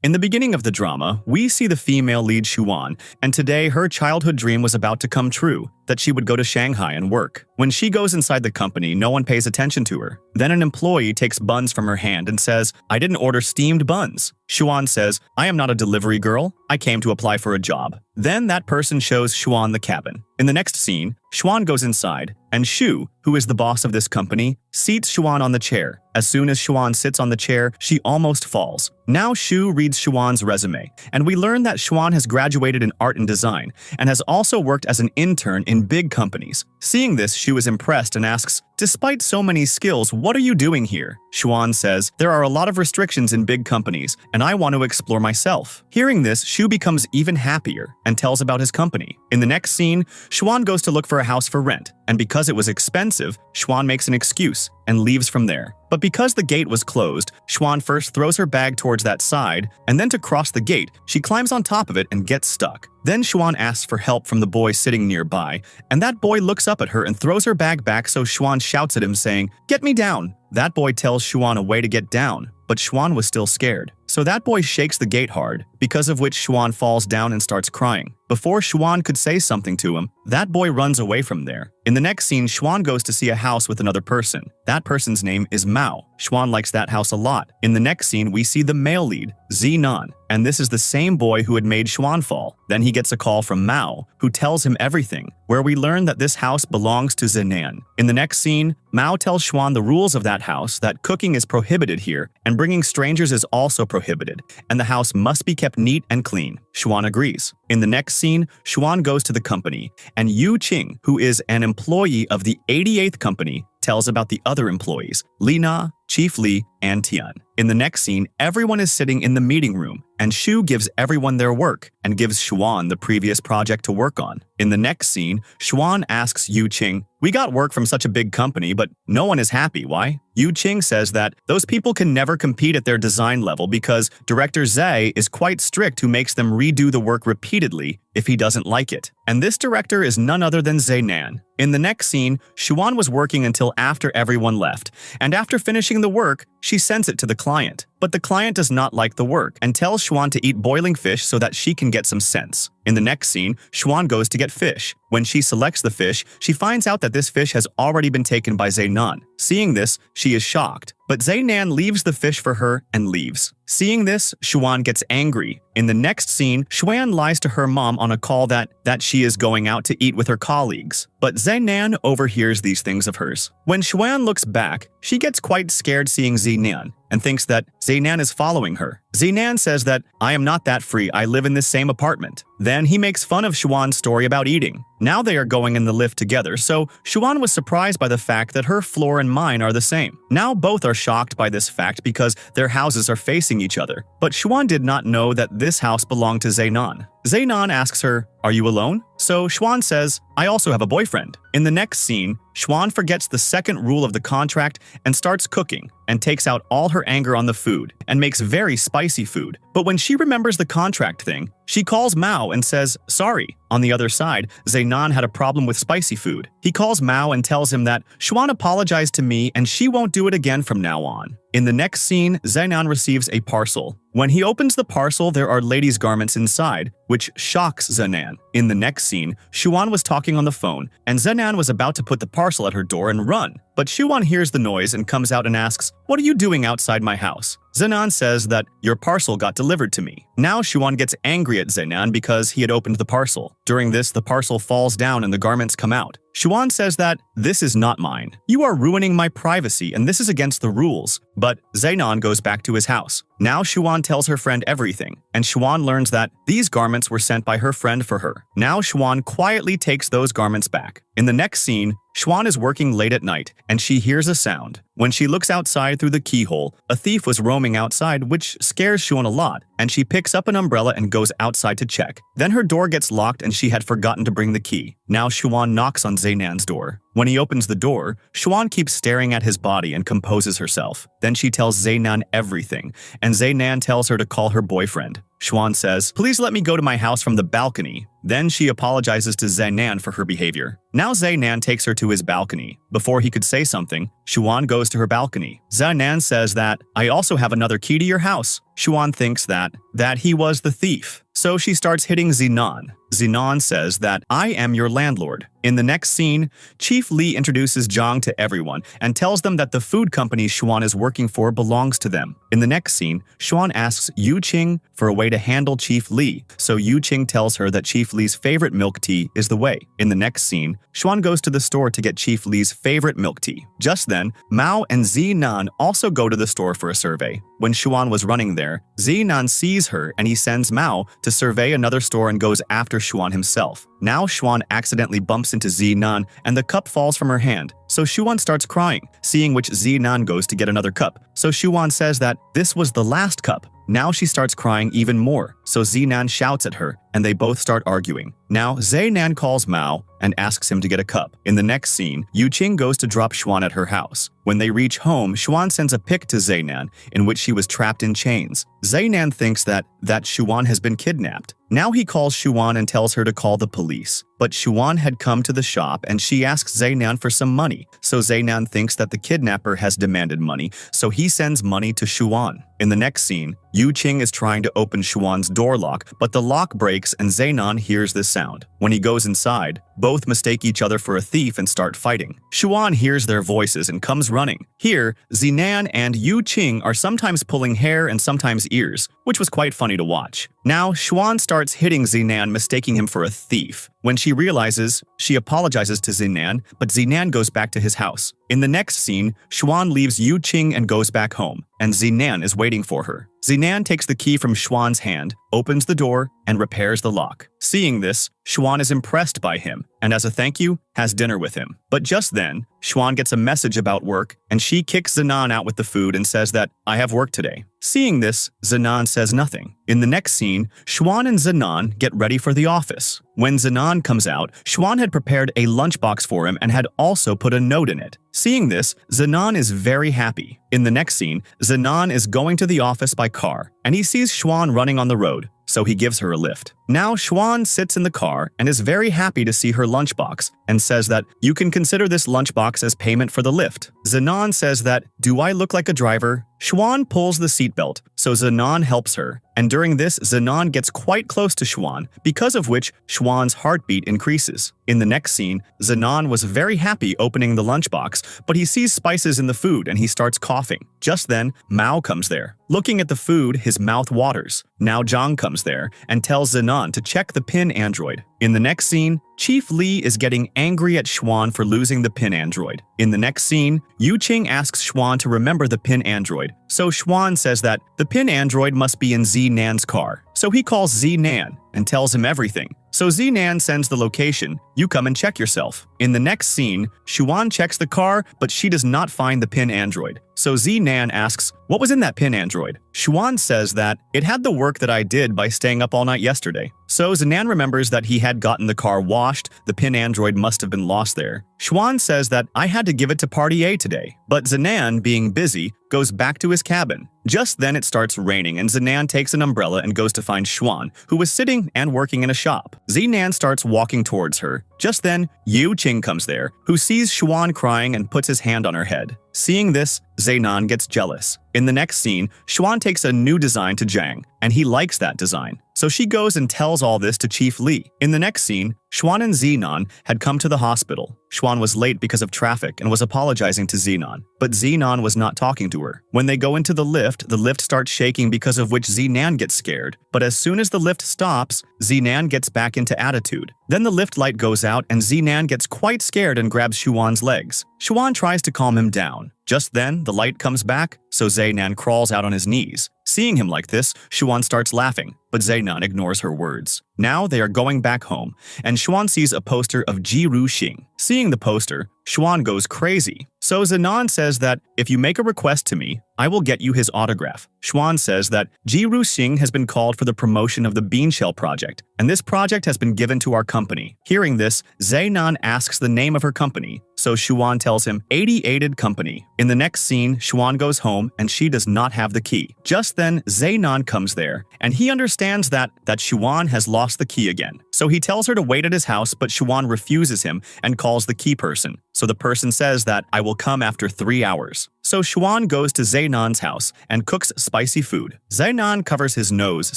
In the beginning of the drama, we see the female lead Xuan, and today her childhood dream was about to come true, that she would go to Shanghai and work. When she goes inside the company, no one pays attention to her. Then an employee takes buns from her hand and says, "I didn't order steamed buns." Xuan says, "I am not a delivery girl. I came to apply for a job." Then that person shows Xuan the cabin. In the next scene, Xuan goes inside, and Shu, who is the boss of this company, seats Xuan on the chair. As soon as Xuan sits on the chair, she almost falls. Now Shu reads Xuan's resume, and we learn that Xuan has graduated in art and design, and has also worked as an intern in big companies. Seeing this, Shu is impressed and asks, "Despite so many skills, what are you doing here?" Xuan says, "There are a lot of restrictions in big companies, and I want to explore myself." Hearing this, Shu becomes even happier and tells about his company. In the next scene, Xuan goes to look for a house for rent, and because it was expensive, Xuan makes an excuse and leaves from there. But because the gate was closed, Xuan first throws her bag towards that side, and then to cross the gate, she climbs on top of it and gets stuck. Then Xuan asks for help from the boy sitting nearby, and that boy looks up at her and throws her bag back, so Xuan shouts at him saying, "Get me down!" That boy tells Xuan a way to get down, but Xuan was still scared. So that boy shakes the gate hard, because of which Xuan falls down and starts crying. Before Xuan could say something to him, that boy runs away from there. In the next scene, Xuan goes to see a house with another person. That person's name is Mao. Xuan likes that house a lot. In the next scene, we see the male lead, Zinan, and this is the same boy who had made Xuan fall. Then he gets a call from Mao, who tells him everything, where we learn that this house belongs to Zinan. In the next scene, Mao tells Xuan the rules of that house, that cooking is prohibited here, and bringing strangers is also prohibited, and the house must be kept neat and clean. Xuan agrees. In the next scene, Xuan goes to the company, and Yu Qing, who is an employee of the 88th company, tells about the other employees, Li Na, Chief Li, and Tian. In the next scene, everyone is sitting in the meeting room, and Shu gives everyone their work and gives Xuan the previous project to work on. In the next scene, Xuan asks Yu Qing, "We got work from such a big company, but no one is happy. Why?" Yu Qing says that those people can never compete at their design level because Director Zhe is quite strict, who makes them redo the work repeatedly if he doesn't like it. And this director is none other than Zinan. In the next scene, Xuan was working until after everyone left, and after finishing the work, she sends it to the client. But the client does not like the work and tells Xuan to eat boiling fish so that she can get some sense. In the next scene, Xuan goes to get fish. When she selects the fish, she finds out that this fish has already been taken by Zinan. Seeing this, she is shocked. But Zinan leaves the fish for her and leaves. Seeing this, Xuan gets angry. In the next scene, Xuan lies to her mom on a call that she is going out to eat with her colleagues. But Zinan overhears these things of hers. When Xuan looks back, she gets quite scared seeing Zinan and thinks that Zinan is following her. Zinan says that, "I am not that free, I live in this same apartment." Then he makes fun of Xuan's story about eating. Now they are going in the lift together, so Xuan was surprised by the fact that her floor and mine are the same. Now both are shocked by this fact because their houses are facing each other. But Xuan did not know that this house belonged to Zinan. Zinan asks her, "Are you alone?" So Xuan says, "I also have a boyfriend." In the next scene, Xuan forgets the second rule of the contract and starts cooking and takes out all her anger on the food and makes very spicy food. But when she remembers the contract thing, she calls Mao and says, "Sorry." On the other side, Zinan had a problem with spicy food. He calls Mao and tells him that Xuan apologized to me and she won't do it again from now on. In the next scene, Zinan receives a parcel. When he opens the parcel, there are ladies' garments inside, which shocks Zinan. In the next scene, Xuan was talking on the phone, and Zinan was about to put the parcel at her door and run. But Xuan hears the noise and comes out and asks, "What are you doing outside my house?" Zinan says that, "Your parcel got delivered to me." Now Xuan gets angry at Zinan because he had opened the parcel. During this, the parcel falls down and the garments come out. Xuan says that, "This is not mine. You are ruining my privacy and this is against the rules." But Zinan goes back to his house. Now Xuan tells her friend everything, and Xuan learns that these garments were sent by her friend for her. Now Xuan quietly takes those garments back. In the next scene, Xuan is working late at night, and she hears a sound. When she looks outside through the keyhole, a thief was roaming outside, which scares Xuan a lot, and she picks up an umbrella and goes outside to check. Then her door gets locked and she had forgotten to bring the key. Now Xuan knocks on Zinan's door. When he opens the door, Xuan keeps staring at his body and composes herself. Then she tells Zinan everything, and Zinan tells her to call her boyfriend. Xuan says, "Please let me go to my house from the balcony." Then she apologizes to Zenan for her behavior. Now Zenan takes her to his balcony. Before he could say something, Xuan goes to her balcony. Zenan says that, "I also have another key to your house." Xuan thinks that he was the thief. So she starts hitting Zenan. Zenan says that, "I am your landlord." In the next scene, Chief Lee introduces Zhang to everyone and tells them that the food company Xuan is working for belongs to them. In the next scene, Xuan asks Yu Qing for a way to handle Chief Lee, so Yu Qing tells her that Chief Lee's favorite milk tea is the way. In the next scene, Xuan goes to the store to get Chief Lee's favorite milk tea. Just then, Mao and Zenan also go to the store for a survey. When Xuan was running there, Zenan sees her and he sends Mao to survey another store and goes after Xuan himself. Now Xuan accidentally bumps into Zenan and the cup falls from her hand, so Xuan starts crying, seeing which Zenan goes to get another cup. So Xuan says that this was the last cup. Now she starts crying even more, so Zenan shouts at her and they both start arguing. Now Zenan calls Mao and asks him to get a cup. In the next scene, Yu Qing goes to drop Xuan at her house. When they reach home, Xuan sends a pic to Zenan in which she was trapped in chains. Zenan thinks that Xuan has been kidnapped. Now he calls Xuan and tells her to call the police. But Xuan had come to the shop and she asks Zenan for some money. So Zenan thinks that the kidnapper has demanded money, so he sends money to Xuan. In the next scene, Yu Qing is trying to open Xuan's door lock, but the lock breaks and Zenan hears this sound. When he goes inside, both mistake each other for a thief and start fighting. Xuan hears their voices and comes running. Here, Zenan and Yu Qing are sometimes pulling hair and sometimes ears, which was quite funny to watch. Now, Xuan starts hitting Zenan, mistaking him for a thief. When she realizes, she apologizes to Zenan, but Zenan goes back to his house. In the next scene, Xuan leaves Yu Qing and goes back home, and Zenan is waiting for her. Zenan takes the key from Xuan's hand, opens the door, and repairs the lock. Seeing this, Xuan is impressed by him, and as a thank you, has dinner with him. But just then, Xuan gets a message about work, and she kicks Zenan out with the food and says that, "I have work today." Seeing this, Zenan says nothing. In the next scene, Xuan and Zenan get ready for the office. When Zenan comes out, Xuan had prepared a lunchbox for him and had also put a note in it. Seeing this, Zenan is very happy. In the next scene, Zenan is going to the office by car, and he sees Xuan running on the road, so he gives her a lift. Now Xuan sits in the car and is very happy to see her lunchbox and says that, "You can consider this lunchbox as payment for the lift." Zenan says that, "Do I look like a driver?" Xuan pulls the seatbelt, so Zenan helps her, and during this, Zenan gets quite close to Xuan, because of which Xuan's heartbeat increases. In the next scene, Zenan was very happy opening the lunchbox, but he sees spices in the food and he starts coughing. Just then, Mao comes there. Looking at the food, his mouth waters. Now Zhang comes there and tells Zenan to check the pin android. In the next scene, Chief Lee is getting angry at Xuan for losing the pin android. In the next scene, Yu Qing asks Xuan to remember the pin android, so Xuan says that the pin android must be in Zenan's car. So he calls Zenan and tells him everything. So Zenan sends the location, "You come and check yourself." In the next scene, Xuan checks the car, but she does not find the pin android. So Zenan asks, "What was in that pin android?" Xuan says that, "It had the work that I did by staying up all night yesterday." So Zenan remembers that he had gotten the car washed, the pin android must have been lost there. Xuan says that, "I had to give it to Party A today." But Zenan, being busy, goes back to his cabin. Just then it starts raining and Zenan takes an umbrella and goes to find Xuan, who was sitting and working in a shop. Zenan starts walking towards her. Just then, Yu Qing comes there, who sees Xuan crying and puts his hand on her head. Seeing this, Zenan gets jealous. In the next scene, Xuan takes a new design to Zhang, and he likes that design. So she goes and tells all this to Chief Lee. In the next scene, Xuan and Zenan had come to the hospital. Xuan was late because of traffic and was apologizing to Zenan, but Zenan was not talking to her. When they go into the lift starts shaking, because of which Zenan gets scared. But as soon as the lift stops, Zenan gets back into attitude. Then the lift light goes out and Zenan gets quite scared and grabs Xuan's legs. Xuan tries to calm him down. Just then, the light comes back, so Zenan crawls out on his knees. Seeing him like this, Xuan starts laughing, but Zenan ignores her words. Now they are going back home, and Xuan sees a poster of Ji Ruxing. Seeing the poster, Xuan goes crazy. So Zenan says that, "If you make a request to me, I will get you his autograph. Xuan says that Ji Ruxing has been called for the promotion of the Bean Shell project, and this project has been given to our company. Hearing this, Zainan asks the name of her company, so Xuan tells him 88ed Company. In the next scene, Xuan goes home and she does not have the key. Just then, Zainan comes there, and he understands that Xuan has lost the key again. So he tells her to wait at his house, but Xuan refuses him and calls the key person. So the person says that I will come after 3 hours. So Xuan goes to Zainan's house and cooks spicy food. Zainan covers his nose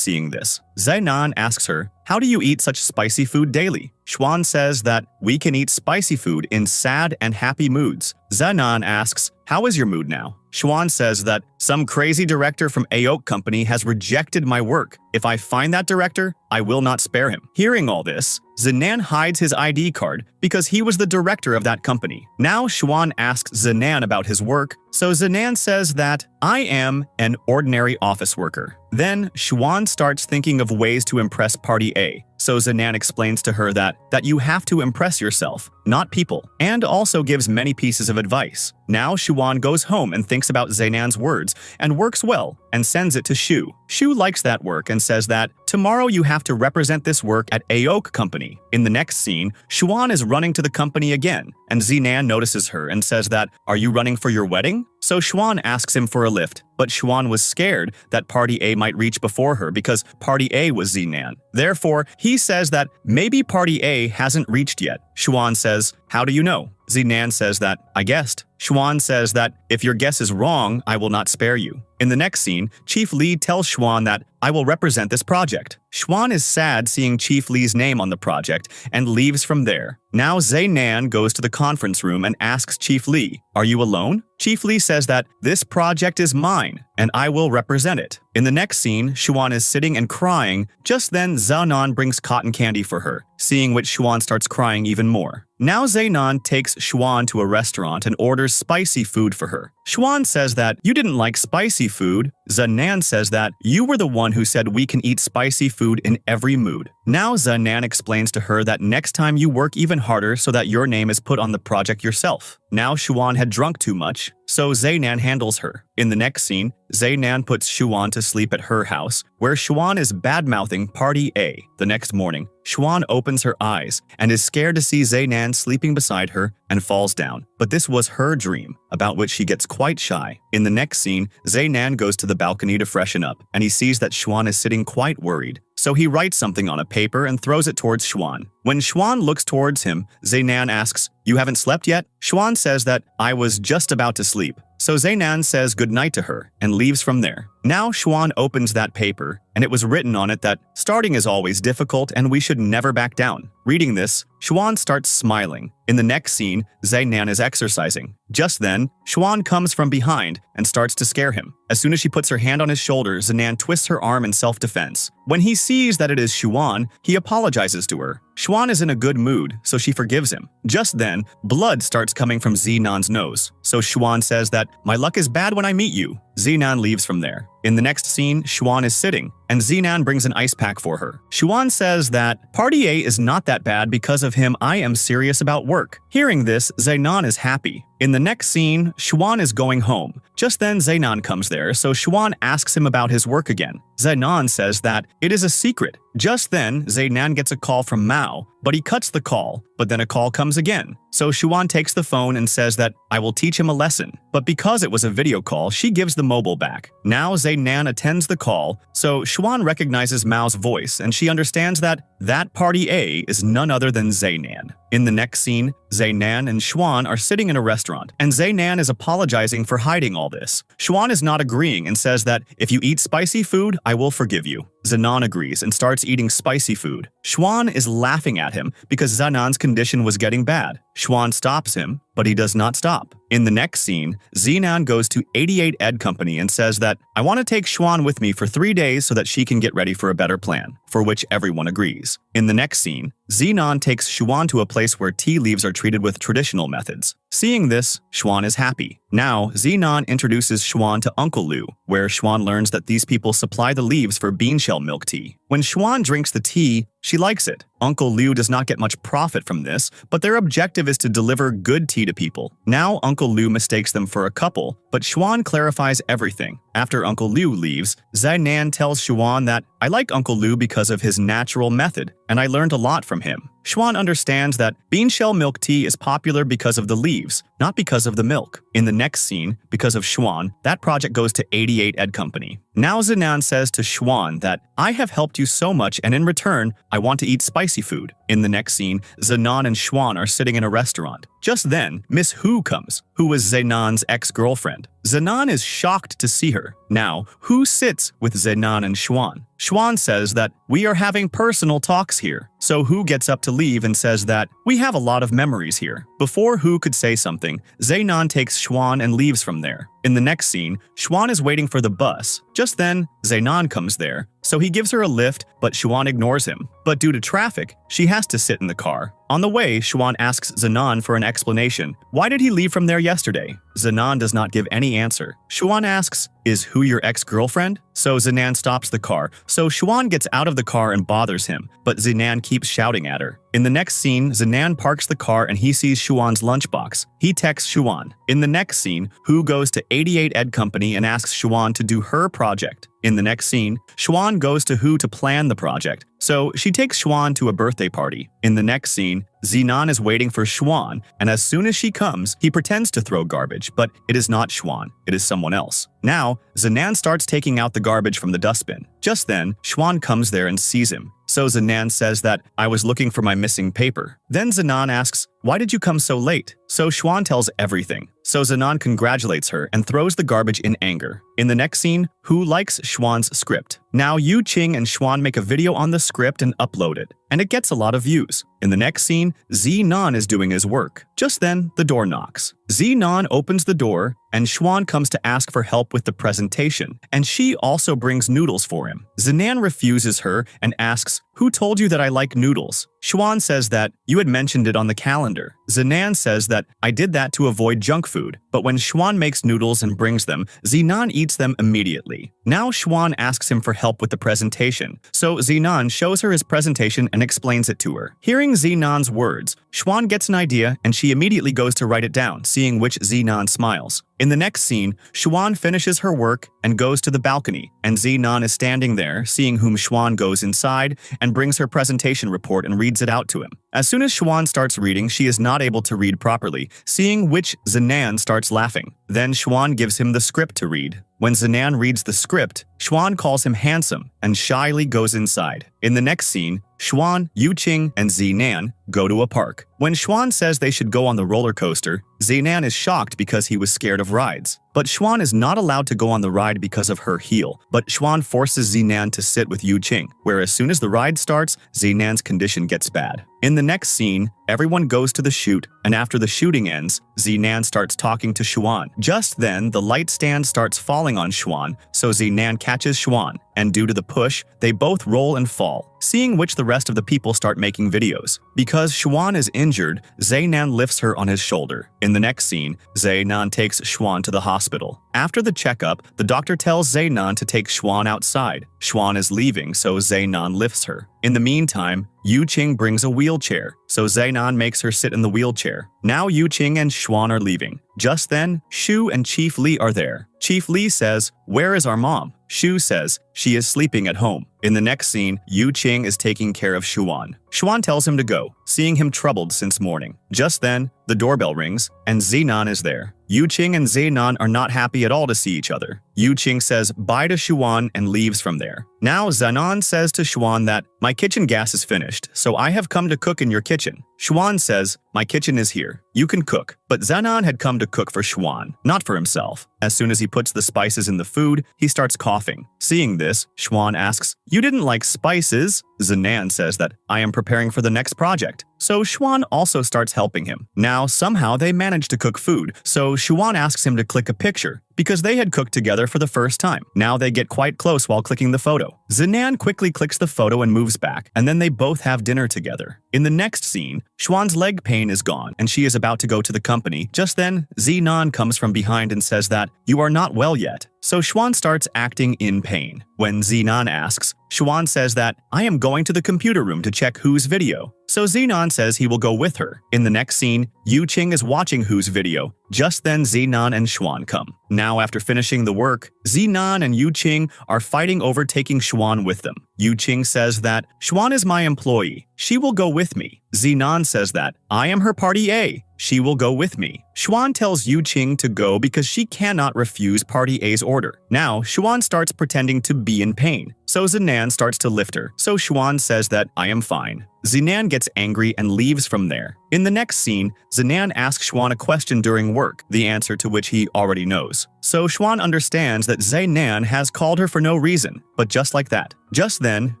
seeing this. Zainan asks her, how do you eat such spicy food daily? Xuan says that we can eat spicy food in sad and happy moods. Zainan asks, how is your mood now? Xuan says that some crazy director from AOK Company has rejected my work. If I find that director, I will not spare him. Hearing all this, Zainan hides his ID card because he was the director of that company. Now Xuan asks Zainan about his work, so Zainan says that I am an ordinary office worker. Then Xuan starts thinking of ways to impress Party A. So Zainan explains to her that you have to impress yourself, not people, and also gives many pieces of advice. Now Xuan goes home and thinks about Zainan's words and works well and sends it to Shu. Shu likes that work and says that tomorrow you have to represent this work at AOK Company. In the next scene, Xuan is running to the company again, and Zainan notices her and says that, are you running for your wedding? So Xuan asks him for a lift, but Xuan was scared that Party A might reach before her because Party A was Zainan. Therefore, he says that maybe Party A hasn't reached yet. Xuan says, how do you know? Zainan says that, I guessed. Xuan says that, if your guess is wrong, I will not spare you. In the next scene, Chief Li tells Xuan that, I will represent this project. Xuan is sad seeing Chief Li's name on the project and leaves from there. Now Zainan goes to the conference room and asks Chief Li, are you alone? Chief Li says that, this project is mine, and I will represent it. In the next scene, Xuan is sitting and crying. Just then, Zainan brings cotton candy for her, seeing which Xuan starts crying even more. Now Zainan takes Xuan to a restaurant and orders spicy food for her. Xuan says that, you didn't like spicy food. Zainan says that, you were the one who said we can eat spicy food in every mood. Now Zainan explains to her that next time you work even harder so that your name is put on the project yourself. Now Xuan had drunk too much, so Zainan handles her. In the next scene, Zainan puts Xuan to sleep at her house, where Xuan is bad-mouthing Party A. The next morning, Xuan opens her eyes and is scared to see Zainan sleeping beside her and falls down. But this was her dream, about which she gets quite shy. In the next scene, Zainan goes to the balcony to freshen up, and he sees that Xuan is sitting quite worried. So he writes something on a paper and throws it towards Xuan. When Xuan looks towards him, Zainan asks, you haven't slept yet? Xuan says that, I was just about to sleep. So Zainan says goodnight to her and leaves from there. Now Xuan opens that paper, and it was written on it that starting is always difficult and we should never back down. Reading this, Xuan starts smiling. In the next scene, Zainan is exercising. Just then, Xuan comes from behind and starts to scare him. As soon as she puts her hand on his shoulder, Zainan twists her arm in self-defense. When he sees that it is Xuan, he apologizes to her. Xuan is in a good mood, so she forgives him. Just then, blood starts coming from Zainan's nose. So Xuan says that, my luck is bad when I meet you. Zainan leaves from there. In the next scene, Xuan is sitting, and Zainan brings an ice pack for her. Xuan says that, Party A is not that bad because of him. I am serious about work. Hearing this, Zainan is happy. In the next scene, Xuan is going home. Just then Zainan comes there, so Xuan asks him about his work again. Zainan says that it is a secret. Just then, Zainan gets a call from Mao, but he cuts the call, but then a call comes again. So Xuan takes the phone and says that, I will teach him a lesson. But because it was a video call, she gives the mobile back. Now Zainan attends the call, so Xuan recognizes Mao's voice and she understands that Party A is none other than Zainan. In the next scene, Zainan and Xuan are sitting in a restaurant, and Zainan is apologizing for hiding all this. Xuan is not agreeing and says that, if you eat spicy food, I will forgive you. Zainan agrees and starts eating spicy food. Xuan is laughing at him because Zainan's condition was getting bad. Xuan stops him, but he does not stop. In the next scene, Zainan goes to 88ed Company and says that, I want to take Xuan with me for 3 days so that she can get ready for a better plan, for which everyone agrees. In the next scene, Zainan takes Xuan to a place where tea leaves are treated with traditional methods. Seeing this, Xuan is happy. Now, Zainan introduces Xuan to Uncle Liu, where Xuan learns that these people supply the leaves for bean shell milk tea. When Xuan drinks the tea, She likes it. Uncle Liu does not get much profit from this, but their objective is to deliver good tea to people. Now Uncle Liu mistakes them for a couple, but Xuan clarifies everything. After Uncle Liu leaves, Zainan tells Xuan that, "I like Uncle Liu because of his natural method, and I learned a lot from him." Xuan understands that bean shell milk tea is popular because of the leaves, not because of the milk. In the next scene, because of Xuan, that project goes to 88 Ed Company. Now Zainan says to Xuan that, "I have helped you so much, and in return, I want to eat spicy food." In the next scene, Zainan and Xuan are sitting in a restaurant. Just then, Miss Hu comes, who was Zainan's ex-girlfriend. Zainan is shocked to see her. Now, Hu sits with Zainan and Xuan. Xuan says that, "We are having personal talks here." So Hu gets up to leave and says that, "We have a lot of memories here." Before Hu could say something, Zainan takes Xuan and leaves from there. In the next scene, Xuan is waiting for the bus. Just then, Zainan comes there, so he gives her a lift, but Xuan ignores him. But due to traffic, she has to sit in the car. On the way, Xuan asks Zainan for an explanation. Why did he leave from there yesterday? Zainan does not give any answer. Xuan asks, "Is Hu your ex-girlfriend?" So Zainan stops the car, so Xuan gets out of the car and bothers him, but Zainan keeps shouting at her. In the next scene, Zainan parks the car and he sees Xuan's lunchbox. He texts Xuan. In the next scene, Hu goes to 88 Ed Company and asks Xuan to do her project. In the next scene, Xuan goes to Hu to plan the project, so she takes Xuan to a birthday party. In the next scene, Zainan is waiting for Xuan, and as soon as she comes, he pretends to throw garbage, but it is not Xuan, it is someone else. Now, Zainan starts taking out the garbage from the dustbin. Just then, Xuan comes there and sees him. So Zainan says that, "I was looking for my missing paper." Then Zainan asks, "Why did you come so late?" So Xuan tells everything. So Zainan congratulates her and throws the garbage in anger. In the next scene, Hu likes Xuan's script. Now Yu Qing and Xuan make a video on the script and upload it, and it gets a lot of views. In the next scene, Zainan is doing his work. Just then, the door knocks. Zainan opens the door, and Xuan comes to ask for help with the presentation, and she also brings noodles for him. Zainan refuses her and asks, "Who told you that I like noodles?" Xuan says that, "You had mentioned it on the calendar." Zainan says that, "I did that to avoid junk food." But when Xuan makes noodles and brings them, Zainan eats them immediately. Now Xuan asks him for help with the presentation, so Zainan shows her his presentation and explains it to her. Hearing Zainan's words, Xuan gets an idea and she immediately goes to write it down, seeing which Zainan smiles. In the next scene, Xuan finishes her work and goes to the balcony, and Zainan is standing there, seeing whom Xuan goes inside and brings her presentation report and reads it out to him. As soon as Xuan starts reading, she is not able to read properly, seeing which Zainan starts laughing. Then Xuan gives him the script to read. When Zainan reads the script, Xuan calls him handsome and shyly goes inside. In the next scene, Xuan, Yu Qing, and Zainan go to a park. When Xuan says they should go on the roller coaster, Zainan is shocked because he was scared of rides. But Xuan is not allowed to go on the ride because of her heel, but Xuan forces Zainan to sit with Yu Qing, where as soon as the ride starts, Zainan's condition gets bad. In the next scene, everyone goes to the shoot, and after the shooting ends, Zainan starts talking to Xuan. Just then, the light stand starts falling on Xuan, so Zainan catches Xuan, and due to the push, they both roll and fall, seeing which the rest of the people start making videos. Because Xuan is injured, Zainan lifts her on his shoulder. In the next scene, Zainan takes Xuan to the hospital. After the checkup, the doctor tells Zainan to take Xuan outside. Xuan is leaving, so Zainan lifts her. In the meantime, Yu Qing brings a wheelchair, so Zainan makes her sit in the wheelchair. Now Yu Qing and Xuan are leaving. Just then, Shu and Chief Li are there. Chief Li says, "Where is our mom?" Shu says, "She is sleeping at home." In the next scene, Yu Qing is taking care of Xuan. Xuan tells him to go, seeing him troubled since morning. Just then, the doorbell rings, and Zainan is there. Yu Qing and Zainan are not happy at all to see each other. Yu Qing says bye to Xuan and leaves from there. Now Zainan says to Xuan that, "My kitchen gas is finished, so I have come to cook in your kitchen." Xuan says, "My kitchen is here. You can cook." But Zainan had come to cook for Xuan, not for himself. As soon as he puts the spices in the food, he starts coughing. Seeing this, Xuan asks, "You didn't like spices?" Zainan says that, "I am preparing for the next project." So Xuan also starts helping him. Now, somehow they manage to cook food, so Xuan asks him to click a picture, because they had cooked together for the first time. Now they get quite close while clicking the photo. Zainan quickly clicks the photo and moves back, and then they both have dinner together. In the next scene, Xuan's leg pain is gone, and she is about to go to the company. Just then, Zainan comes from behind and says that, "You are not well yet." So Xuan starts acting in pain. When Zenon asks, Xuan says that, I am going to the computer room to check Hu's video. So Zenon says he will go with her. In the next scene, Yu Qing is watching Hu's video. Just then, Zenon and Xuan come. Now, after finishing the work, Zenon and Yu Qing are fighting over taking Xuan with them. Yu Qing says that, Xuan is my employee. She will go with me. Zenon says that, I am her party A. She will go with me. Xuan tells Yu Qing to go because she cannot refuse Party A's order. Now, Xuan starts pretending to be in pain. So Zenon starts to lift her. So Xuan says that, I am fine. Zenon gets angry and leaves from there. In the next scene, Zenon asks Xuan a question during work, the answer to which he already knows. So Xuan understands that Zenon has called her for no reason, but just like that. Just then,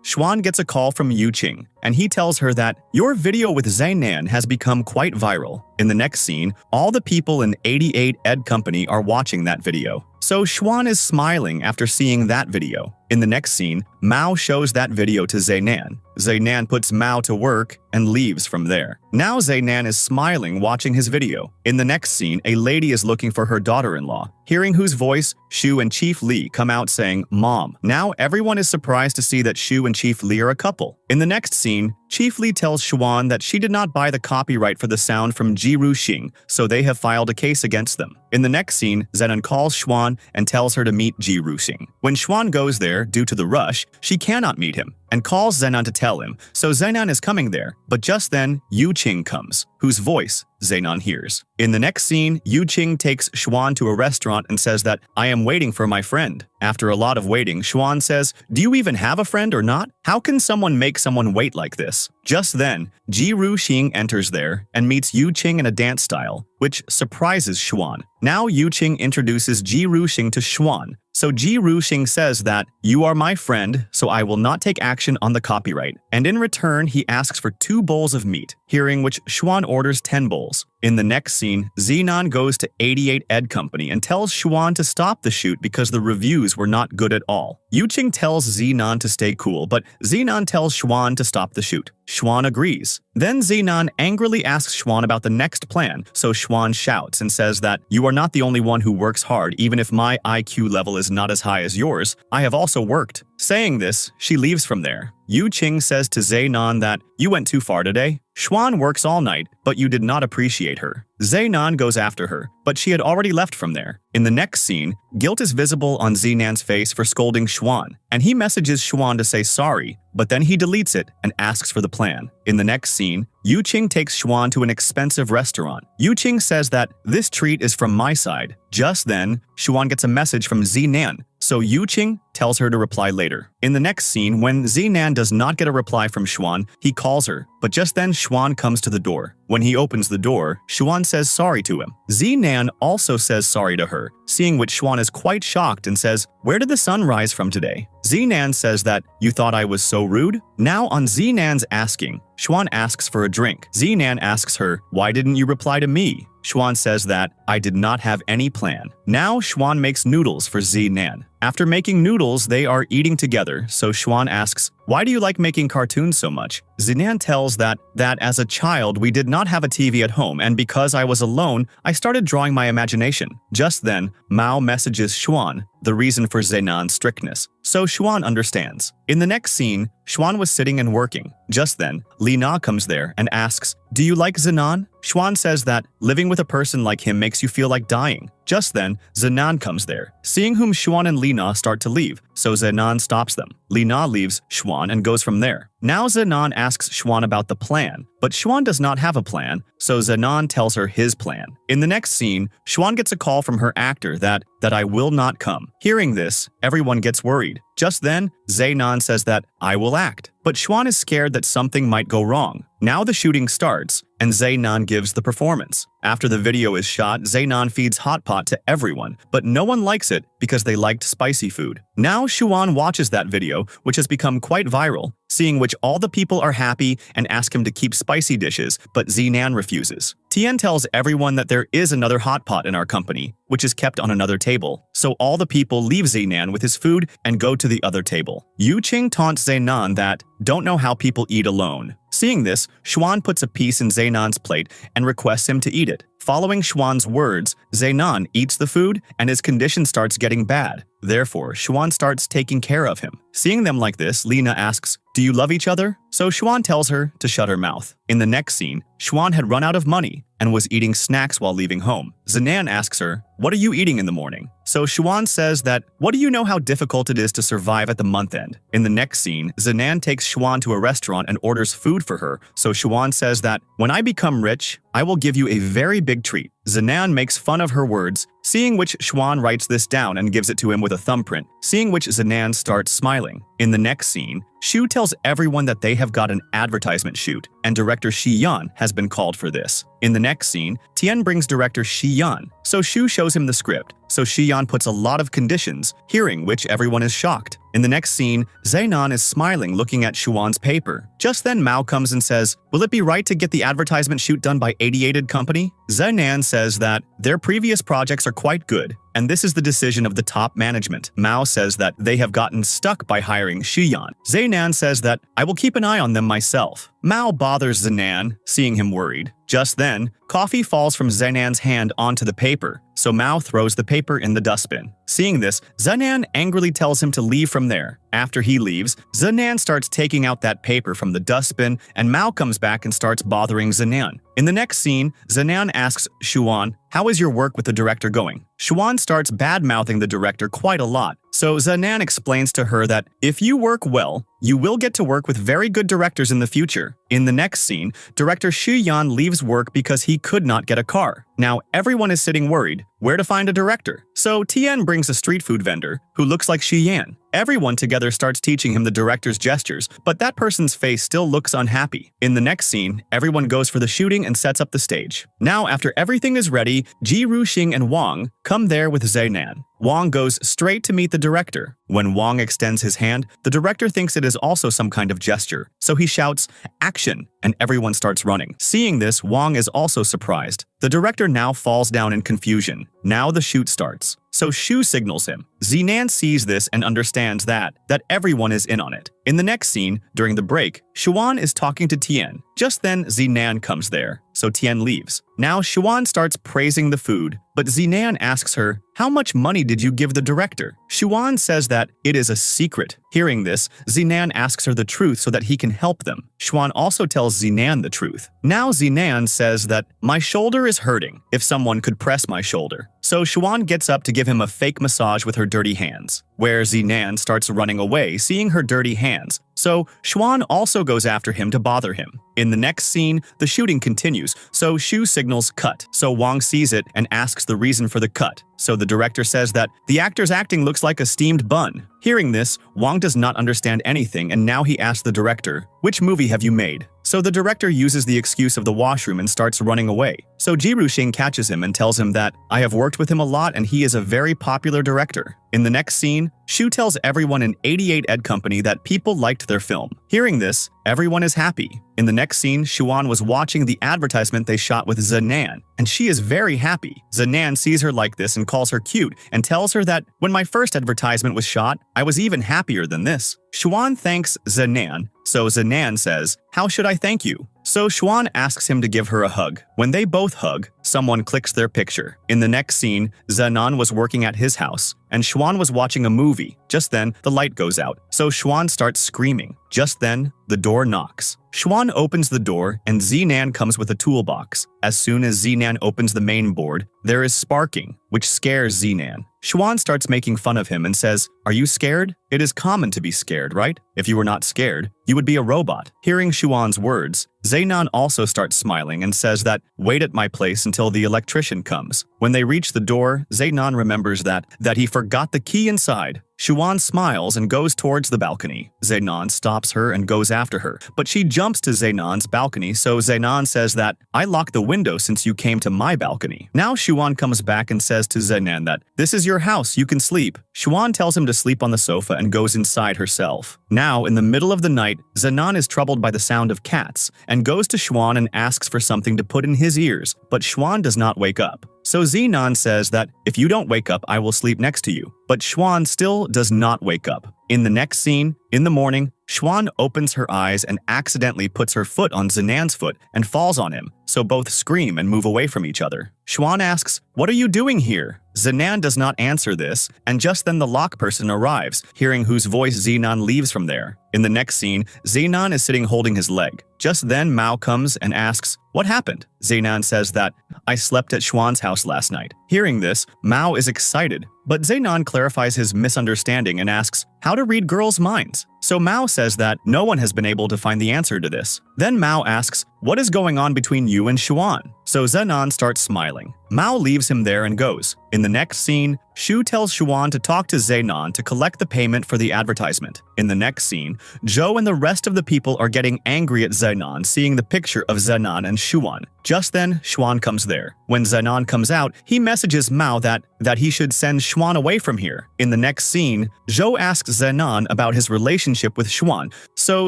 Xuan gets a call from Yu Qing, and he tells her that, your video with Zenon has become quite viral. In the next scene, all the people in 88 Ed Company are watching that video. So Xuan is smiling after seeing that video. In the next scene, Mao shows that video to Zenon. Zenon puts Mao to work and leaves from there. Now Zenon is smiling watching his video. In the next scene, a lady is looking for her daughter-in-law. Hearing whose voice, Shu and Chief Li come out saying, Mom. Now everyone is surprised to see that Shu and Chief Li are a couple. In the next scene, Chief Li tells Xuan that she did not buy the copyright for the sound from Ji Ruxing, so they have filed a case against them. In the next scene, Zenon calls Xuan and tells her to meet Ji Ruxing. When Xuan goes there, due to the rush, she cannot meet him and calls Zenon to tell him, so Zenon is coming there. But just then, Yu Qing comes, whose voice Zenon hears. In the next scene, Yu Qing takes Xuan to a restaurant and says that, I am waiting for my friend. After a lot of waiting, Xuan says, do you even have a friend or not? How can someone make someone wait like this? Just then, Ji Ruxing enters there and meets Yu Qing in a dance style, which surprises Xuan. Now Yu Qing introduces Ji Ruxing to Xuan. So Ji Ruxing says that, you are my friend, so I will not take action on the copyright. And in return, he asks for 2 bowls of meat, hearing which Xuan orders 10 bowls. In the next scene, Zenon goes to 88 Ed Company and tells Xuan to stop the shoot because the reviews were not good at all. Yu Qing tells Zenon to stay cool, but Zenon tells Xuan to stop the shoot. Xuan agrees. Then Zenon angrily asks Xuan about the next plan, so Xuan shouts and says that, you are not the only one who works hard, even if my IQ level is not as high as yours. I have also worked. Saying this, she leaves from there. Yu Qing says to Zenon that, you went too far today. Xuan works all night, but you did not appreciate her. Zenon goes after her, but she had already left from there. In the next scene, guilt is visible on Zenon's face for scolding Xuan, and he messages Xuan to say sorry, but then he deletes it and asks for the plan. In the next scene, Yu Qing takes Xuan to an expensive restaurant. Yu Qing says that, this treat is from my side. Just then, Xuan gets a message from Zenon, so Yu Qing tells her to reply later. In the next scene, when Zenon does not get a reply from Xuan, he calls her, but just then Xuan comes to the door. When he opens the door, Xuan says sorry to him. Zenon also says sorry to her, seeing which Xuan is quite shocked and says, where did the sun rise from today? Zenon says that, you thought I was so rude? Now on Zenon's asking, Xuan asks for a drink. Zenon asks her, why didn't you reply to me? Xuan says that, I did not have any plan. Now Xuan makes noodles for Zenon. After making noodles, they are eating together, so Xuan asks, why do you like making cartoons so much? Zenon tells that as a child we did not have a TV at home, and because I was alone, I started drawing my imagination. Just then, Mao messages Xuan the reason for Zenon's strictness, so Xuan understands. In the next scene, Xuan was sitting and working. Just then, Li Na comes there and asks, do you like Zenon? Xuan says that living with a person like him makes you feel like dying. Just then, Zenon comes there, seeing whom Xuan and Li Na start to leave, so Zenon stops them. Li Na leaves Xuan and goes from there. Now Zenon asks Xuan about the plan, but Xuan does not have a plan, so Zenon tells her his plan. In the next scene, Xuan gets a call from her actor that I will not come. Hearing this, everyone gets worried. Just then, Zenon says that I will act, but Xuan is scared that something might go wrong. Now the shooting starts, and Zenon gives the performance. After the video is shot, Zenon feeds hot pot to everyone, but no one likes it because they liked spicy food. Now Xuan watches that video, which has become quite viral, seeing which all the people are happy and ask him to keep spicy dishes, but Zenon refuses. Tian tells everyone that there is another hot pot in our company, which is kept on another table, so all the people leave Zenon with his food and go to the other table. Yu Qing taunts Zenon that, don't know how people eat alone. Seeing this, Xuan puts a piece in Zenon's plate and requests him to eat it. it. Following Xuan's words, Zenan eats the food and his condition starts getting bad. Therefore, Xuan starts taking care of him. Seeing them like this, Lena asks, "Do you love each other?" So Xuan tells her to shut her mouth. In the next scene, Xuan had run out of money and was eating snacks while leaving home. Zenan asks her, "What are you eating in the morning?" So Xuan says that, "What do you know how difficult it is to survive at the month end?" In the next scene, Zenan takes Xuan to a restaurant and orders food for her. So Xuan says that, "When I become rich, I will give you a very big treat." Zenan makes fun of her words, seeing which Xuan writes this down and gives it to him with a thumbprint, seeing which Zenan starts smiling. In the next scene, Shu tells everyone that they have got an advertisement shoot, and director Shi Yan has been called for this. In the next scene, Tian brings director Shi Yan, so Shu shows him the script, so Shi Yan puts a lot of conditions, hearing which everyone is shocked. In the next scene, Zenan is smiling looking at Xuan's paper. Just then Mao comes and says, "Will it be right to get the advertisement shoot done by 88ed Company?" Zenan says that their previous projects are quite good, and this is the decision of the top management. Mao says that they have gotten stuck by hiring Shi Yan. Zenan says that, "I will keep an eye on them myself." Mao bothers Zenan, seeing him worried. Just then, coffee falls from Zenan's hand onto the paper, so Mao throws the paper in the dustbin. Seeing this, Zenan angrily tells him to leave from there. After he leaves, Zenan starts taking out that paper from the dustbin, and Mao comes back and starts bothering Zenan. In the next scene, Zenan asks Xuan, "How is your work with the director going?" Xuan starts bad-mouthing the director quite a lot, so Zenan explains to her that if you work well, you will get to work with very good directors in the future. In the next scene, director Shi Yan leaves work because he could not get a car. Now everyone is sitting worried, where to find a director? So Tian brings a street food vendor, who looks like Shi Yan. Everyone together starts teaching him the director's gestures, but that person's face still looks unhappy. In the next scene, everyone goes for the shooting and sets up the stage. Now, after everything is ready, Ji Ruxing and Wang come there with Zenan. Wang goes straight to meet the director. When Wang extends his hand, the director thinks it is also some kind of gesture, so he shouts, "Action!" and everyone starts running. Seeing this, Wang is also surprised. The director now falls down in confusion. Now the shoot starts. So Shu signals him. Zenan sees this and understands that everyone is in on it. In the next scene, during the break, Xuan is talking to Tian. Just then, Zenan comes there, so Tian leaves. Now Xuan starts praising the food, but Zenan asks her, "How much money did you give the director?" Xuan says that it is a secret. Hearing this, Zenan asks her the truth so that he can help them. Xuan also tells Zenan the truth. Now Zenan says that, "My shoulder is hurting, if someone could press my shoulder." So Xuan gets up to give him a fake massage with her dirty hands, where Zenan starts running away, seeing her dirty hands. So Xuan also goes after him to bother him. In the next scene, the shooting continues, so Shu signals cut. So Wang sees it and asks the reason for the cut. So the director says that the actor's acting looks like a steamed bun. Hearing this, Wang does not understand anything, and now he asks the director, "Which movie have you made?" So the director uses the excuse of the washroom and starts running away. So Ji Ruxing catches him and tells him that, "I have worked with him a lot and he is a very popular director." In the next scene, Shu tells everyone in 88ed Company that people liked their film. Hearing this, everyone is happy. In the next scene, Xuan was watching the advertisement they shot with Zenan, and she is very happy. Zenan sees her like this and calls her cute and tells her that, "When my first advertisement was shot, I was even happier than this." Xuan thanks Zenan, so Zenan says, "How should I thank you?" So Xuan asks him to give her a hug. When they both hug, someone clicks their picture. In the next scene, Zenan was working at his house, and Xuan was watching a movie. Just then, the light goes out, so Xuan starts screaming. Just then, the door knocks. Xuan opens the door, and Zenan comes with a toolbox. As soon as Zenan opens the main board, there is sparking, which scares Zenan. Xuan starts making fun of him and says, "Are you scared? It is common to be scared, right? If you were not scared, you would be a robot." Hearing Xuan's words, Zenan also starts smiling and says that, "Wait at my place until the electrician comes." When they reach the door, Zenan remembers that he forgot the key inside. Xuan smiles and goes towards the balcony. Zenan stops her and goes after her, but she jumps to Zenan's balcony, so Zenan says that, "I locked the window since you came to my balcony." Now Xuan comes back and says to Zenan that, "This is your house, you can sleep." Xuan tells him to sleep on the sofa and goes inside herself. Now, in the middle of the night, Zenan is troubled by the sound of cats and goes to Xuan and asks for something to put in his ears, but Xuan does not wake up. So Zenan says that, "If you don't wake up, I will sleep next to you." But Xuan still does not wake up. In the next scene, in the morning, Xuan opens her eyes and accidentally puts her foot on Zenan's foot and falls on him, so both scream and move away from each other. Xuan asks, "What are you doing here?" Zenan does not answer this, and just then the lock person arrives, hearing whose voice Zenan leaves from there. In the next scene, Zenan is sitting holding his leg. Just then Mao comes and asks, "What happened?" Zenan says that, "I slept at Xuan's house last night." Hearing this, Mao is excited, but Zenan clarifies his misunderstanding and asks how to read girls' minds. So Mao says that no one has been able to find the answer to this. Then Mao asks, "What is going on between you and Xuan?" So Zenan starts smiling. Mao leaves him there and goes. In the next scene, Shu tells Xuan to talk to Zenan to collect the payment for the advertisement. In the next scene, Zhou and the rest of the people are getting angry at Zenan, seeing the picture of Zenan and Xuan. Just then, Xuan comes there. When Zenan comes out, he messages Mao that he should send Xuan away from here. In the next scene, Zhou asks Zenan about his relationship with Xuan, so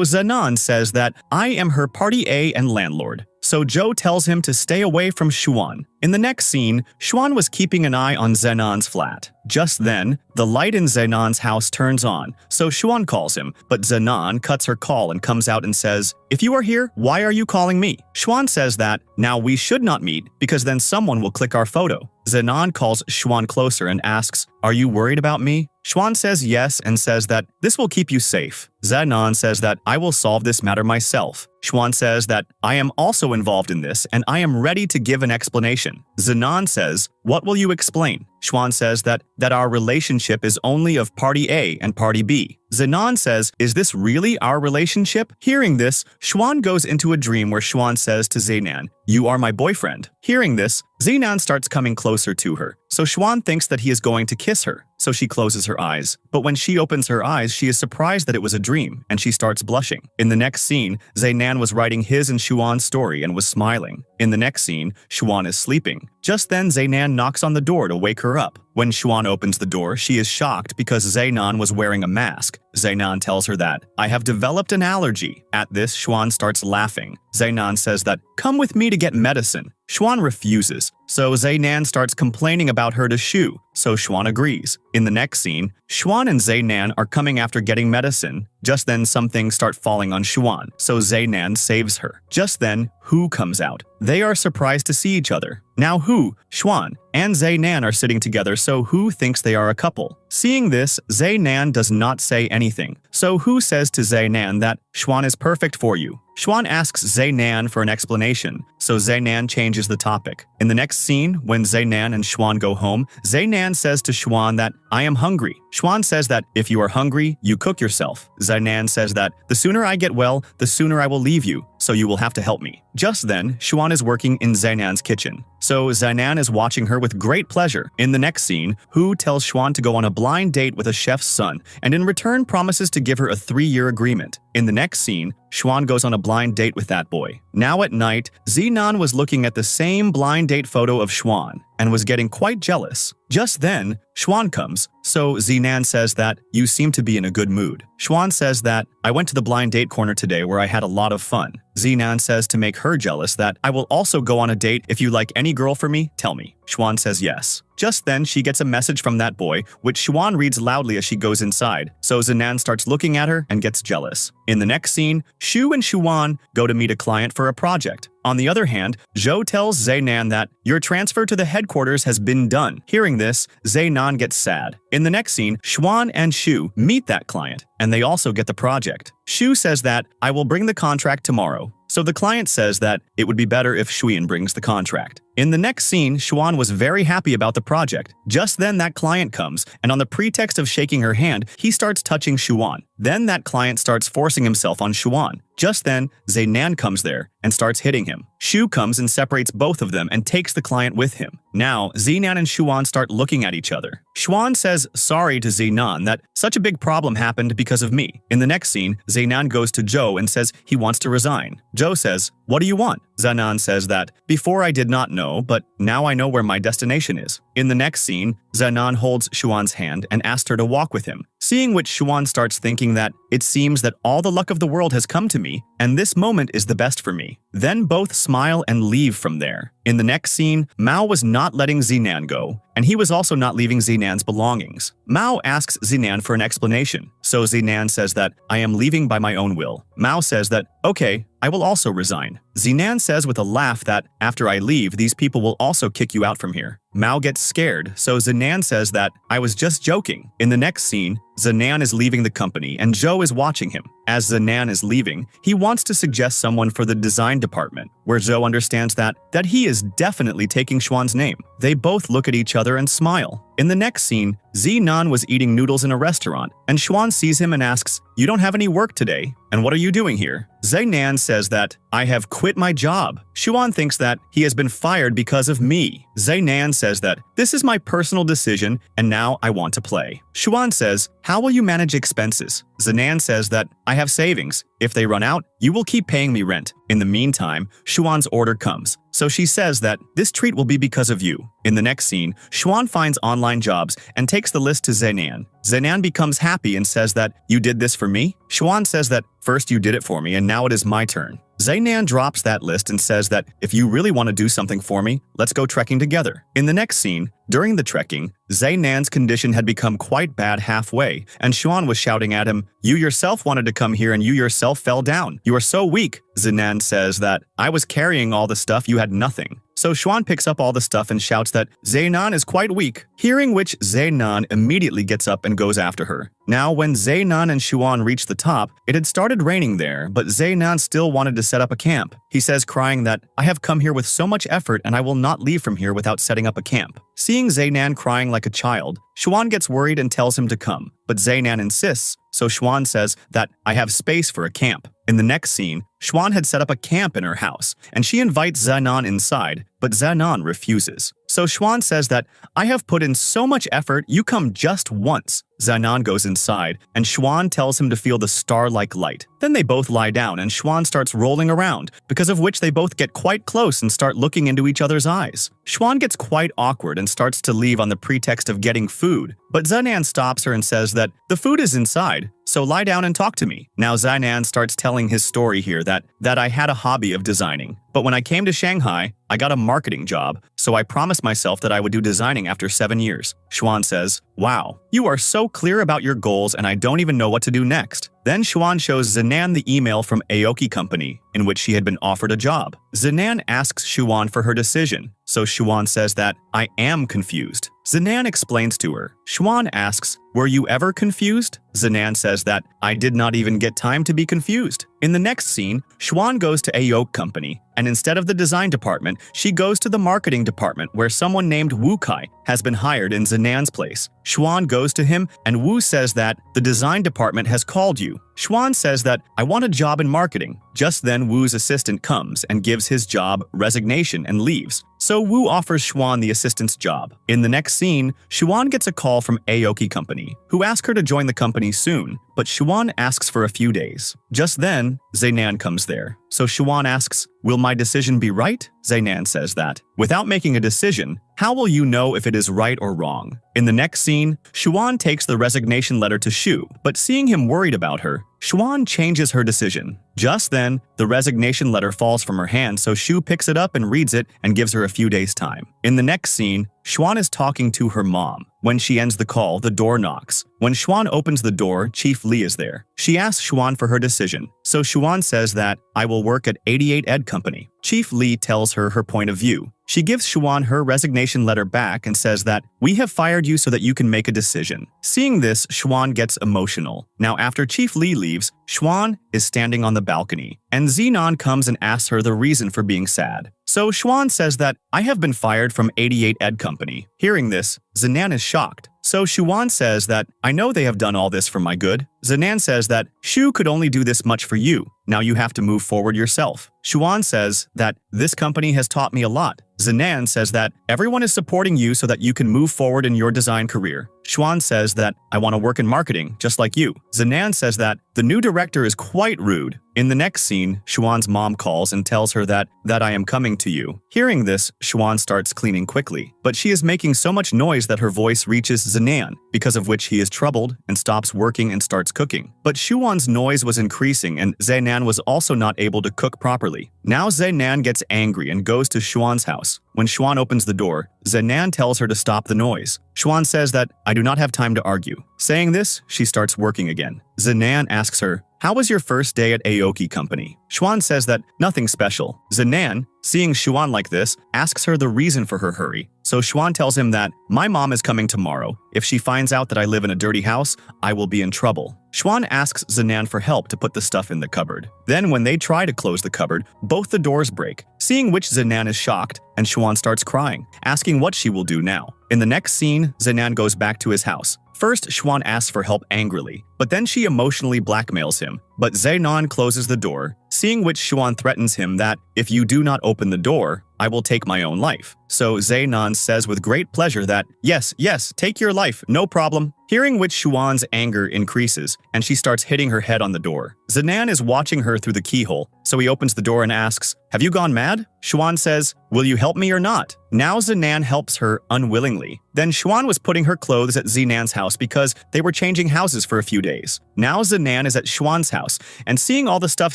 Zenan says that, "I am her party A and landlord." So Zhou tells him to stay away from Xuan. In the next scene, Xuan was keeping an eye on Zenan's flat. Just then, the light in Zenan's house turns on, so Xuan calls him, but Zenan cuts her call and comes out and says, "If you are here, why are you calling me?" Xuan says that, "Now we should not meet, because then someone will click our photo." Zenan calls Xuan closer and asks, "Are you worried about me?" Xuan says yes and says that this will keep you safe. Zenan says that I will solve this matter myself. Xuan says that I am also involved in this and I am ready to give an explanation. Zenan says, "What will you explain?" Xuan says that our relationship is only of party A and party B. Zenan says, "Is this really our relationship?" Hearing this, Xuan goes into a dream where Xuan says to Zenan, "You are my boyfriend." Hearing this, Zenan starts coming closer to her, so Xuan thinks that he is going to kiss her, so she closes her eyes. But when she opens her eyes, she is surprised that it was a dream, and she starts blushing. In the next scene, Zenan was writing his and Xuan's story and was smiling. In the next scene, Xuan is sleeping. Just then, Zenan knocks on the door to wake her up. When Xuan opens the door, she is shocked because Zenan was wearing a mask. Zenan tells her that, "I have developed an allergy." At this, Xuan starts laughing. Zenan says that, "Come with me to get medicine." Xuan refuses, so Zenan starts complaining about her to Shu, so Xuan agrees. In the next scene, Xuan and Zenan are coming after getting medicine. Just then, some things start falling on Xuan, so Zenan saves her. Just then, Hu comes out. They are surprised to see each other. Now Hu, Xuan, and Zenan are sitting together, so Hu thinks they are a couple. Seeing this, Zenan does not say anything, so Hu says to Zenan that Xuan is perfect for you. Xuan asks Zenan for an explanation, so Zenan changes the topic. In the next scene, when Zenan and Xuan go home, Zenan says to Xuan that, "I am hungry." Xuan says that, "If you are hungry, you cook yourself." Zenan says that, "The sooner I get well, the sooner I will leave you, so you will have to help me." Just then, Xuan is working in Zenan's kitchen, so Zenan is watching her with great pleasure. In the next scene, Hu tells Xuan to go on a blind date with a chef's son, and in return promises to give her a 3-year agreement. In the next scene, Xuan goes on a blind date with that boy. Now at night, Zenan was looking at the same blind date photo of Xuan and was getting quite jealous. Just then, Xuan comes, so Zenan says that, "You seem to be in a good mood." Xuan says that, "I went to the blind date corner today where I had a lot of fun." Zenan says to make her jealous that, "I will also go on a date. If you like any girl for me, tell me." Xuan says yes. Just then, she gets a message from that boy, which Xuan reads loudly as she goes inside, so Zenan starts looking at her and gets jealous. In the next scene, Shu and Xuan go to meet a client for a project. On the other hand, Zhou tells Zenan that, "Your transfer to the headquarters has been done." Hearing this, Zenan gets sad. In the next scene, Xuan and Shu meet that client, and they also get the project. Shu says that, "I will bring the contract tomorrow." So the client says that it would be better if Xuan brings the contract. In the next scene, Xuan was very happy about the project. Just then that client comes, and on the pretext of shaking her hand, he starts touching Xuan. Then that client starts forcing himself on Xuan. Just then, Zenan comes there and starts hitting him. Shu comes and separates both of them and takes the client with him. Now, Zenan and Xuan start looking at each other. Xuan says sorry to Zenan that such a big problem happened because of me. In the next scene, Zenan goes to Zhou and says he wants to resign. Zhou says, "What do you want?" Zenan says that, "Before I did not know, but now I know where my destination is." In the next scene, Zenan holds Xuan's hand and asks her to walk with him. Seeing which, Xuan starts thinking that, "It seems that all the luck of the world has come to me, and this moment is the best for me." Then both smile and leave from there. In the next scene, Mao was not letting Zinan go, and he was also not leaving Zinan's belongings. Mao asks Zinan for an explanation, so Zinan says that, I am leaving by my own will. Mao says that, okay, I will also resign. Zinan says with a laugh that, after I leave, these people will also kick you out from here. Mao gets scared, so Zinan says that, I was just joking. In the next scene, Zinan is leaving the company and Zhou is watching him. As Zinan is leaving, he wants to suggest someone for the design department, where Zhou understands that he is definitely taking Xuan's name. They both look at each other and smile. In the next scene, Zinan was eating noodles in a restaurant, and Xuan sees him and asks, you don't have any work today, and what are you doing here? Zinan says that, I have quit my job. Xuan thinks that he has been fired because of me. Zinan says that, this is my personal decision, and now I want to play. Xuan says, how will you manage expenses? Zinan says that, I have savings. If they run out, you will keep paying me rent. In the meantime, Xuan's order comes, so she says that this treat will be because of you. In the next scene, Xuan finds online jobs and takes the list to Zinan. Zinan becomes happy and says that, you did this for me? Xuan says that, first you did it for me and now it is my turn. Zinan drops that list and says that, if you really want to do something for me, let's go trekking together. In the next scene, during the trekking, Zinan's condition had become quite bad halfway, and Xuan was shouting at him, you yourself wanted to come here and you yourself fell down. You are so weak. Zinan says that, I was carrying all the stuff, you had nothing. So Xuan picks up all the stuff and shouts that Zinan is quite weak, hearing which Zinan immediately gets up and goes after her. Now, when Zinan and Xuan reached the top, it had started raining there, but Zinan still wanted to set up a camp. He says, crying that, I have come here with so much effort and I will not leave from here without setting up a camp. Seeing Zinan crying like a child, Xuan gets worried and tells him to come, but Zinan insists, so Xuan says that, I have space for a camp. In the next scene, Xuan had set up a camp in her house, and she invites Zinan inside, but Zinan refuses. So Xuan says that, I have put in so much effort, you come just once. Zinan goes inside, and Xuan tells him to feel the star-like light. Then they both lie down, and Xuan starts rolling around, because of which they both get quite close and start looking into each other's eyes. Xuan gets quite awkward and starts to leave on the pretext of getting food, but Zinan stops her and says that, the food is inside, so lie down and talk to me. Now Zinan starts telling his story here that I had a hobby of designing. But when I came to Shanghai, I got a marketing job, so I promised myself that I would do designing after 7 years. Xuan says, wow, you are so clear about your goals and I don't even know what to do next. Then Xuan shows Zinan the email from Aoki Company, in which she had been offered a job. Zinan asks Xuan for her decision, so Xuan says that, I am confused. Zinan explains to her. Xuan asks, were you ever confused? Zinan says that, I did not even get time to be confused. In the next scene, Xuan goes to Aoki Company, and instead of the design department, she goes to the marketing department where someone named Wu Kai has been hired in Zinan's place. Xuan goes to him, and Wu says that, the design department has called you. Xuan says that, I want a job in marketing. Just then Wu's assistant comes and gives his job resignation and leaves. So Wu offers Xuan the assistant's job. In the next scene, Xuan gets a call from Aoki Company, who ask her to join the company soon, but Xuan asks for a few days. Just then, Zinan comes there. So Xuan asks, will my decision be right? Zinan says that, without making a decision, how will you know if it is right or wrong? In the next scene, Xuan takes the resignation letter to Xu, but seeing him worried about her, Xuan changes her decision. Just then, the resignation letter falls from her hand, so Xu picks it up and reads it and gives her a few days' time. In the next scene, Xuan is talking to her mom. When she ends the call, the door knocks. When Xuan opens the door, Chief Li is there. She asks Xuan for her decision, so Xuan says that, I will work at 88 Ed Company. Chief Li tells her her point of view. She gives Xuan her resignation letter back and says that, we have fired you so that you can make a decision. Seeing this, Xuan gets emotional. Now after Chief Li leaves, Xuan is standing on the balcony, and Zinan comes and asks her the reason for being sad. So Xuan says that, I have been fired from 88 Ed Company. Hearing this, Zinan is shocked. So Xuan says that, I know they have done all this for my good. Zinan says that, Xu could only do this much for you. Now you have to move forward yourself. Xuan says that, this company has taught me a lot. Zinan says that, everyone is supporting you so that you can move forward in your design career. Xuan says that, I want to work in marketing, just like you. Zinan says that, the new director is quite rude. In the next scene, Xuan's mom calls and tells her that I am coming to you. Hearing this, Xuan starts cleaning quickly, but she is making so much noise that her voice reaches Zinan, because of which he is troubled and stops working and starts cooking. But Xuan's noise was increasing and Zinan was also not able to cook properly. Now Zinan gets angry and goes to Xuan's house. When Xuan opens the door, Zenan tells her to stop the noise. Xuan says that, I do not have time to argue. Saying this, she starts working again. Zenan asks her, how was your first day at Aoki Company? Xuan says that nothing special. Zenan, seeing Xuan like this, asks her the reason for her hurry. So Xuan tells him that, my mom is coming tomorrow. If she finds out that I live in a dirty house, I will be in trouble. Xuan asks Zenan for help to put the stuff in the cupboard. Then when they try to close the cupboard, both the doors break. Seeing which, Zenan is shocked, and Xuan starts crying, asking what she will do now. In the next scene, Zenan goes back to his house. First, Xuan asks for help angrily, but then she emotionally blackmails him. But Zenan closes the door, seeing which Xuan threatens him that, if you do not open the door, I will take my own life. So Zenan says with great pleasure that, yes, take your life, no problem. Hearing which Xuan's anger increases, and she starts hitting her head on the door. Zenan is watching her through the keyhole, so he opens the door and asks, have you gone mad? Xuan says, will you help me or not? Now Zenan helps her unwillingly. Then Xuan was putting her clothes at Zenan's house because they were changing houses for a few days. Now Zenan is at Xuan's house, and seeing all the stuff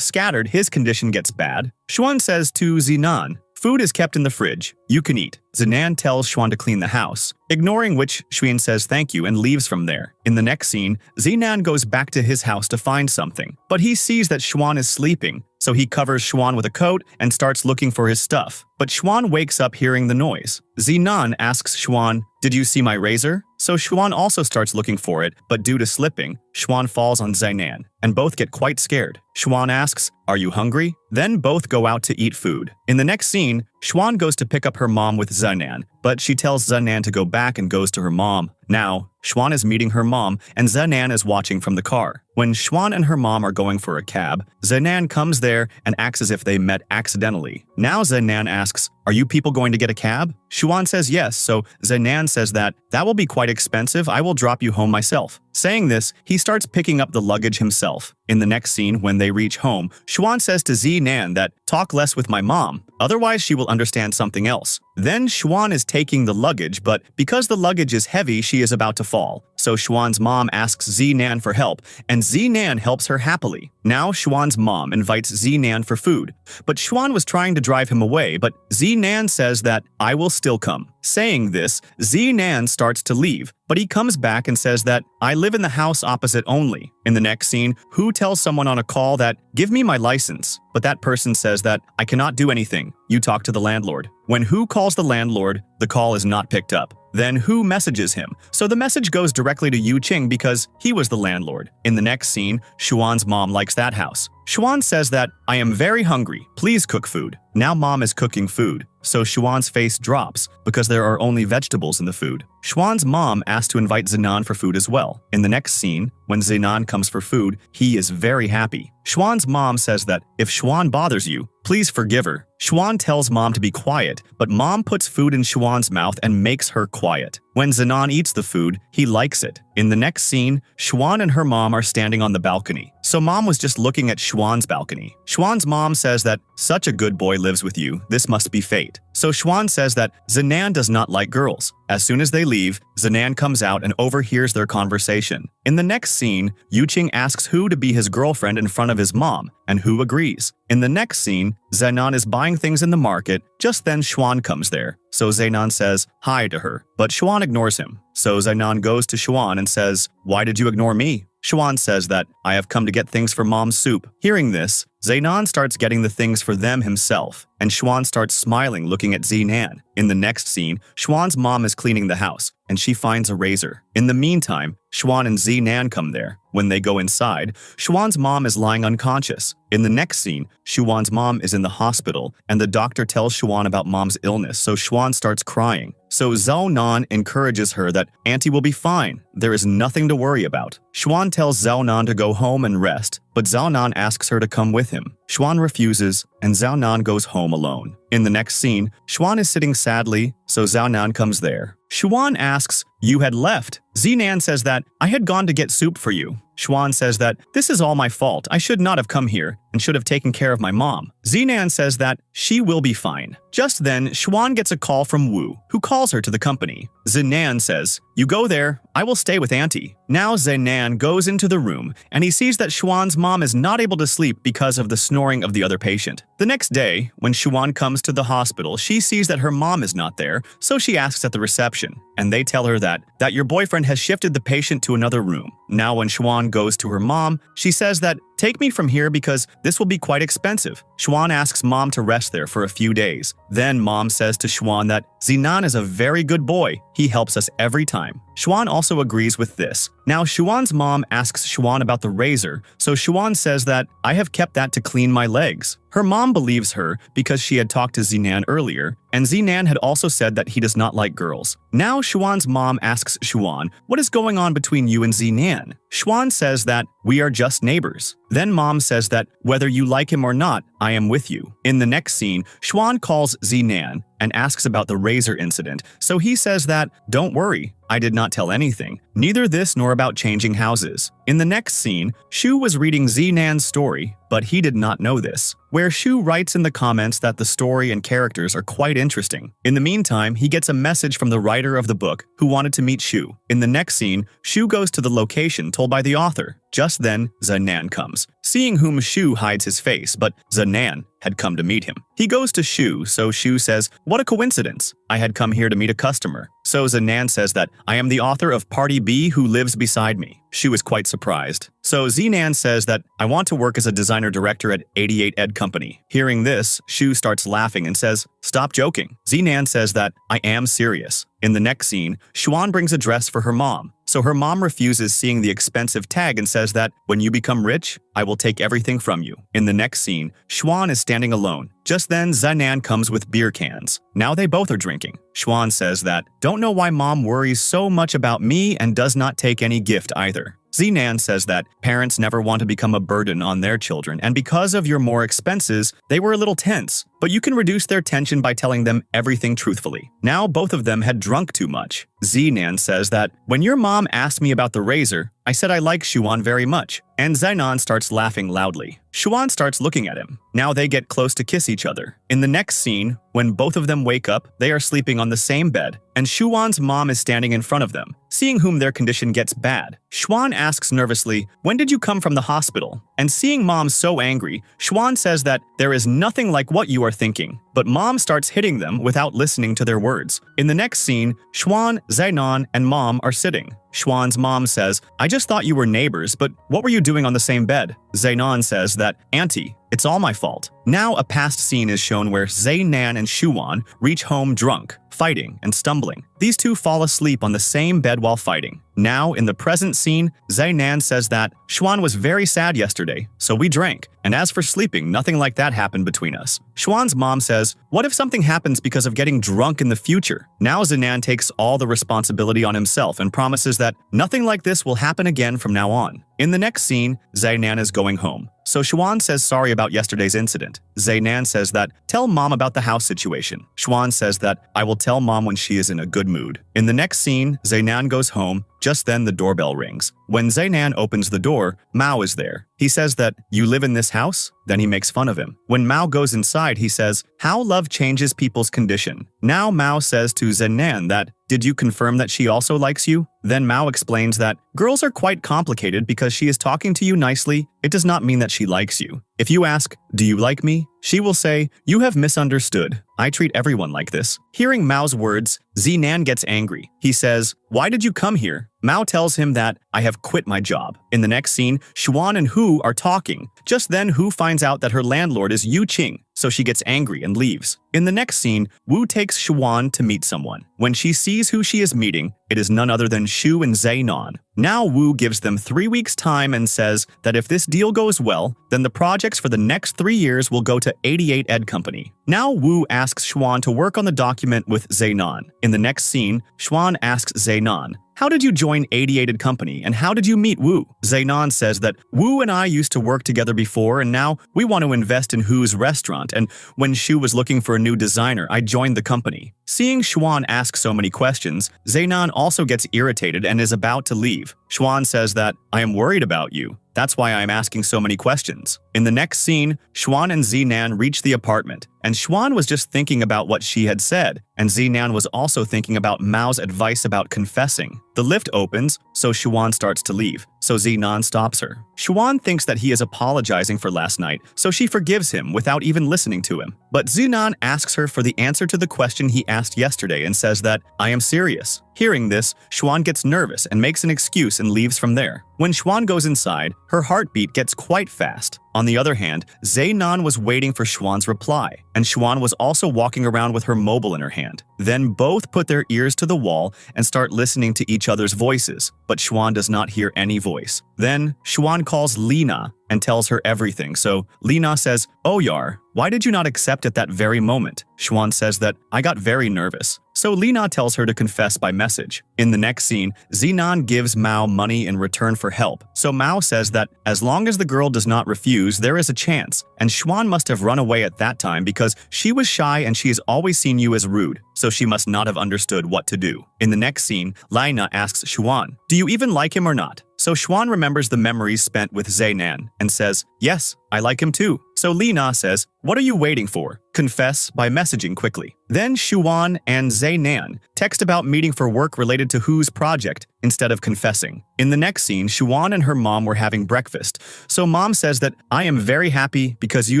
scattered, his condition gets bad. Xuan says to Zenan, food is kept in the fridge. You can eat. Zenan tells Xuan to clean the house, ignoring which Xuan says thank you and leaves from there. In the next scene, Zenan goes back to his house to find something, but he sees that Xuan is sleeping, so he covers Xuan with a coat and starts looking for his stuff. But Xuan wakes up hearing the noise. Zenan asks Xuan, did you see my razor? So Xuan also starts looking for it, but due to slipping, Xuan falls on Zenan, and both get quite scared. Xuan asks, are you hungry? Then both go out to eat food. In the next scene, Xuan goes to pick up her mom with Zenan, but she tells Zenan to go back and goes to her mom. Now, Xuan is meeting her mom, and Zenan is watching from the car. When Xuan and her mom are going for a cab, Zenan comes there and acts as if they met accidentally. Now Zenan asks, are you people going to get a cab? Xuan says yes, so Zenan says that will be quite expensive, I will drop you home myself. Saying this, he starts picking up the luggage himself. In the next scene, when they reach home, Xuan says to Zenan that, talk less with my mom, otherwise she will understand something else. Then Xuan is taking the luggage, but because the luggage is heavy, she is about to fall. So Xuan's mom asks Zenan for help, and Zenan helps her happily. Now Xuan's mom invites Zenan for food, but Xuan was trying to drive him away, but Zenan says that, I will still come. Saying this, Zenan starts to leave, but he comes back and says that, I live in the house opposite only. In the next scene, Hu tells someone on a call that, give me my license. But that person says that, I cannot do anything. You talk to the landlord. When Hu calls the landlord, the call is not picked up. Then Hu messages him, so the message goes directly to Yu Qing because he was the landlord. In the next scene, Xuan's mom likes that house. Xuan says that, I am very hungry, please cook food. Now mom is cooking food, so Xuan's face drops because there are only vegetables in the food. Xuan's mom asks to invite Zenan for food as well. In the next scene, when Zenan comes for food, he is very happy. Xuan's mom says that, if Xuan bothers you, please forgive her. Xuan tells mom to be quiet, but mom puts food in Xuan's mouth and makes her quiet. When Zenan eats the food, he likes it. In the next scene, Xuan and her mom are standing on the balcony. So mom was just looking at Xuan's balcony. Xuan's mom says that, such a good boy lives with you, this must be fate. So Xuan says that Zenan does not like girls. As soon as they leave, Zenan comes out and overhears their conversation. In the next scene, Yu Qing asks Hu to be his girlfriend in front of his mom, and Hu agrees. In the next scene, Zenan is buying things in the market. Just then Xuan comes there, so Zenan says hi to her, but Xuan ignores him. So Zenan goes to Xuan and says, why did you ignore me? Xuan says that, I have come to get things for mom's soup. Hearing this, Zenan starts getting the things for them himself, and Xuan starts smiling looking at Zenan. In the next scene, Xuan's mom is cleaning the house, and she finds a razor. In the meantime, Xuan and Zenan come there. When they go inside, Xuan's mom is lying unconscious. In the next scene, Xuan's mom is in the hospital, and the doctor tells Xuan about mom's illness, so Xuan starts crying. So Zhao Nan encourages her that Auntie will be fine. There is nothing to worry about. Xuan tells Zhao Nan to go home and rest, but Zhao Nan asks her to come with him. Xuan refuses, and Zhao Nan goes home alone. In the next scene, Xuan is sitting sadly, so Zhao Nan comes there. Xuan asks You had left. Zinan says that, I had gone to get soup for you. Xuan says that, this is all my fault. I should not have come here and should have taken care of my mom. Zinan says that, she will be fine. Just then, Xuan gets a call from Wu, who calls her to the company. Zinan says, you go there, I will stay with Auntie. Now Zinan goes into the room, and he sees that Xuan's mom is not able to sleep because of the snoring of the other patient. The next day, when Xuan comes to the hospital, she sees that her mom is not there, so she asks at the reception, and they tell her that your boyfriend has shifted the patient to another room. Now when Xuan goes to her mom, she says that, take me from here because this will be quite expensive. Xuan asks mom to rest there for a few days. Then mom says to Xuan that Zinan is a very good boy. He helps us every time. Xuan also agrees with this. Now Xuan's mom asks Xuan about the razor, so Xuan says that I have kept that to clean my legs. Her mom believes her because she had talked to Zinan earlier, and Zinan had also said that he does not like girls. Now Xuan's mom asks Xuan, what is going on between you and Zinan? Xuan says that we are just neighbors. Then mom says that whether you like him or not, I am with you. In the next scene, Xuan calls Zinan and asks about the razor incident, so he says that, don't worry, I did not tell anything, neither this nor about changing houses. In the next scene, Shu was reading Zinan's story, but he did not know this, where Shu writes in the comments that the story and characters are quite interesting. In the meantime, he gets a message from the writer of the book who wanted to meet Shu. In the next scene, Shu goes to the location told by the author. Just then, Zinan comes, seeing whom Shu hides his face, but Zinan had come to meet him. He goes to Shu, so Shu says, what a coincidence. I had come here to meet a customer. So Zinan says that, I am the author of Party B who lives beside me. Shu is quite surprised. So Zinan says that, I want to work as a designer director at 88 Ed Company. Hearing this, Shu starts laughing and says, stop joking. Zinan says that, I am serious. In the next scene, Xuan brings a dress for her mom. So her mom refuses seeing the expensive tag and says that, when you become rich, I will take everything from you. In the next scene, Xuan is standing alone. Just then, Zinan comes with beer cans. Now they both are drinking. Xuan says that, don't know why mom worries so much about me and does not take any gift either. Zinan says that parents never want to become a burden on their children, and because of your more expenses, they were a little tense, but you can reduce their tension by telling them everything truthfully. Now both of them had drunk too much. Zinan says that, when your mom asked me about the razor, I said I like Xuan very much, and Zinan starts laughing loudly. Xuan starts looking at him. Now they get close to kiss each other. In the next scene, when both of them wake up, they are sleeping on the same bed, and Xuan's mom is standing in front of them, seeing whom their condition gets bad. Xuan asks nervously, when did you come from the hospital? And seeing mom so angry, Xuan says that there is nothing like what you are thinking. But mom starts hitting them without listening to their words. In the next scene, Xuan, Zinan, and mom are sitting. Xuan's mom says, I just thought you were neighbors, but what were you doing on the same bed? Zinan says that, Auntie, it's all my fault. Now a past scene is shown where Zinan and Xuan reach home drunk, fighting and stumbling. These two fall asleep on the same bed while fighting. Now, in the present scene, Zinan says that Xuan was very sad yesterday, so we drank. And as for sleeping, nothing like that happened between us. Xuan's mom says, what if something happens because of getting drunk in the future? Now Zinan takes all the responsibility on himself and promises that nothing like this will happen again from now on. In the next scene, Zinan is going home. So Xuan says sorry about yesterday's incident. Zinan says that, tell mom about the house situation. Xuan says that, I will tell mom when she is in a good mood. In the next scene, Zinan goes home. Just then the doorbell rings. When Zinan opens the door, Mao is there. He says that, you live in this house? Then he makes fun of him. When Mao goes inside, he says, how love changes people's condition. Now Mao says to Zinan that, did you confirm that she also likes you? Then Mao explains that, girls are quite complicated because she is talking to you nicely. It does not mean that she likes you. If you ask, do you like me? She will say, you have misunderstood. I treat everyone like this. Hearing Mao's words, Zinan gets angry. He says, why did you come here? Mao tells him that, I have quit my job. In the next scene, Xuan and Hu are talking. Just then, Hu finds out that her landlord is Yu Qing, so she gets angry and leaves. In the next scene, Wu takes Xuan to meet someone. When she sees who she is meeting, it is none other than Shu and Zinan. Now Wu gives them 3 weeks' time and says that if this deal goes well, then the projects for the next 3 years will go to 88 Ed Company. Now Wu asks Xuan to work on the document with Zinan. In the next scene, Xuan asks Zinan, how did you join 88 Ed Company and how did you meet Wu? Zinan says that Wu and I used to work together before and now we want to invest in Hu's restaurant restaurant, and when Shu was looking for a new designer, I joined the company. Seeing Xuan ask so many questions, Zenan also gets irritated and is about to leave. Xuan says that, I am worried about you. That's why I am asking so many questions. In the next scene, Xuan and Zenan reach the apartment, and Xuan was just thinking about what she had said, and Zenan was also thinking about Mao's advice about confessing. The lift opens, so Xuan starts to leave, so Zenan stops her. Xuan thinks that he is apologizing for last night, so she forgives him without even listening to him. But Zenan asks her for the answer to the question he asked yesterday and says that, I am serious. Hearing this, Xuan gets nervous and makes an excuse and leaves from there. When Xuan goes inside, her heartbeat gets quite fast. On the other hand, Zenan was waiting for Xuan's reply, and Xuan was also walking around with her mobile in her hand. Then both put their ears to the wall and start listening to each other's voices, but Xuan does not hear any voice. Then, Xuan calls Lina and tells her everything, so Lina says, Oh Yar, why did you not accept at that very moment? Xuan says that, I got very nervous. So Lina tells her to confess by message. In the next scene, Zenan gives Mao money in return for help, so Mao says that as long as the girl does not refuse, there is a chance, and Xuan must have run away at that time because she was shy and she has always seen you as rude, so she must not have understood what to do. In the next scene, Lina asks Xuan, do you even like him or not? So Xuan remembers the memories spent with Zenan and says, yes, I like him too. So Lina says, what are you waiting for? Confess by messaging quickly. Then Xuan and Zenan text about meeting for work related to Hu's project instead of confessing. In the next scene, Xuan and her mom were having breakfast. So mom says that, I am very happy because you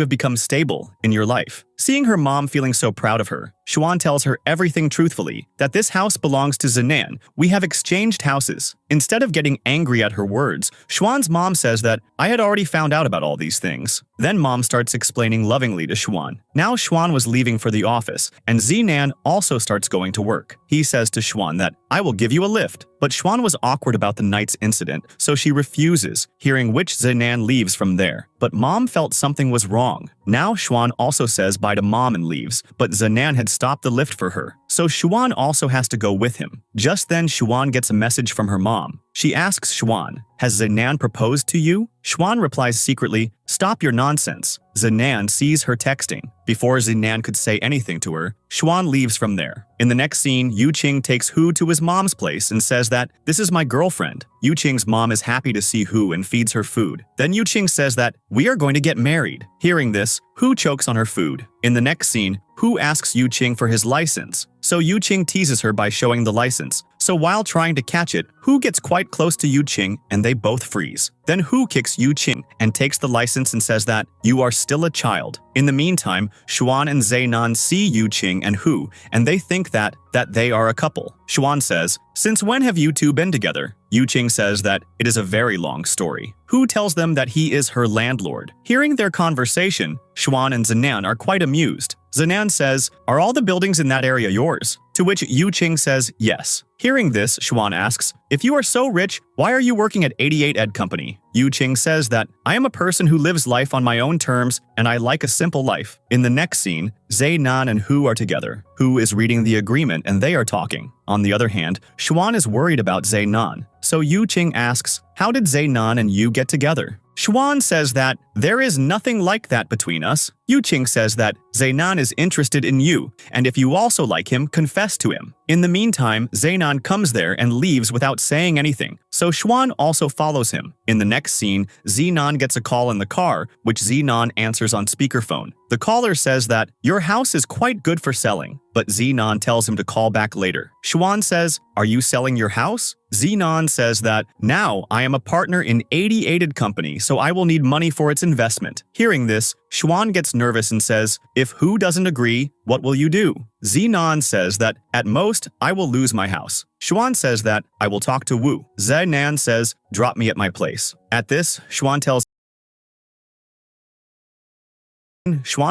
have become stable in your life. Seeing her mom feeling so proud of her, Xuan tells her everything truthfully, that this house belongs to Zenan. We have exchanged houses. Instead of getting angry at her words, Xuan's mom says that, I had already found out about all these things. Then mom starts explaining lovingly to Xuan. Now Xuan was leaving for the office, and Zenan also starts going to work. He says to Xuan that, I will give you a lift. But Xuan was awkward about the night's incident, so she refuses, hearing which Zenan leaves from there. But mom felt something was wrong. Now Xuan also says bye to mom and leaves, but Zenan had stopped the lift for her, so Xuan also has to go with him. Just then Xuan gets a message from her mom. She asks Xuan, has Zenan proposed to you? Xuan replies secretly, stop your nonsense. Zenan sees her texting. Before Zenan could say anything to her, Xuan leaves from there. In the next scene, Yu Qing takes Hu to his mom's place and says that, this is my girlfriend. Yu Qing's mom is happy to see Hu and feeds her food. Then Yu Qing says that, we are going to get married. Hearing this, Hu chokes on her food. In the next scene, Hu asks Yu Qing for his license. So Yu Qing teases her by showing the license. So while trying to catch it, Hu gets quite close to Yu Qing and they both freeze. Then Hu kicks Yu Qing and takes the license and says that, you are still a child. In the meantime, Xuan and Zenan see Yu Qing and Hu, and they think that they are a couple. Xuan says, since when have you two been together? Yu Qing says that it is a very long story. Hu tells them that he is her landlord. Hearing their conversation, Xuan and Zenan are quite amused. Zenan says, are all the buildings in that area yours? To which Yu Qing says, yes. Hearing this, Xuan asks, if you are so rich, why are you working at 88 Ed Company? Yu Qing says that, I am a person who lives life on my own terms and I like a simple life. In the next scene, Zenan and Hu are together. Hu is reading the agreement and they are talking. On the other hand, Xuan is worried about Zenan. So Yu Qing asks, how did Zenan and you get together? Xuan says that, there is nothing like that between us. Yu Qing says that Zenan is interested in you, and if you also like him, confess to him. In the meantime, Zenan comes there and leaves without saying anything, so Xuan also follows him. In the next scene, Zenan gets a call in the car, which Zenan answers on speakerphone. The caller says that, your house is quite good for selling, but Zenan tells him to call back later. Xuan says, are you selling your house? Zenan says that, now I am a partner in 88 Company, so I will need money for its investment. Hearing this, Xuan gets nervous and says, if Hu doesn't agree, what will you do? Zenan says that, at most, I will lose my house. Xuan says that, I will talk to Wu. Zenan says, drop me at my place. At this, Xuan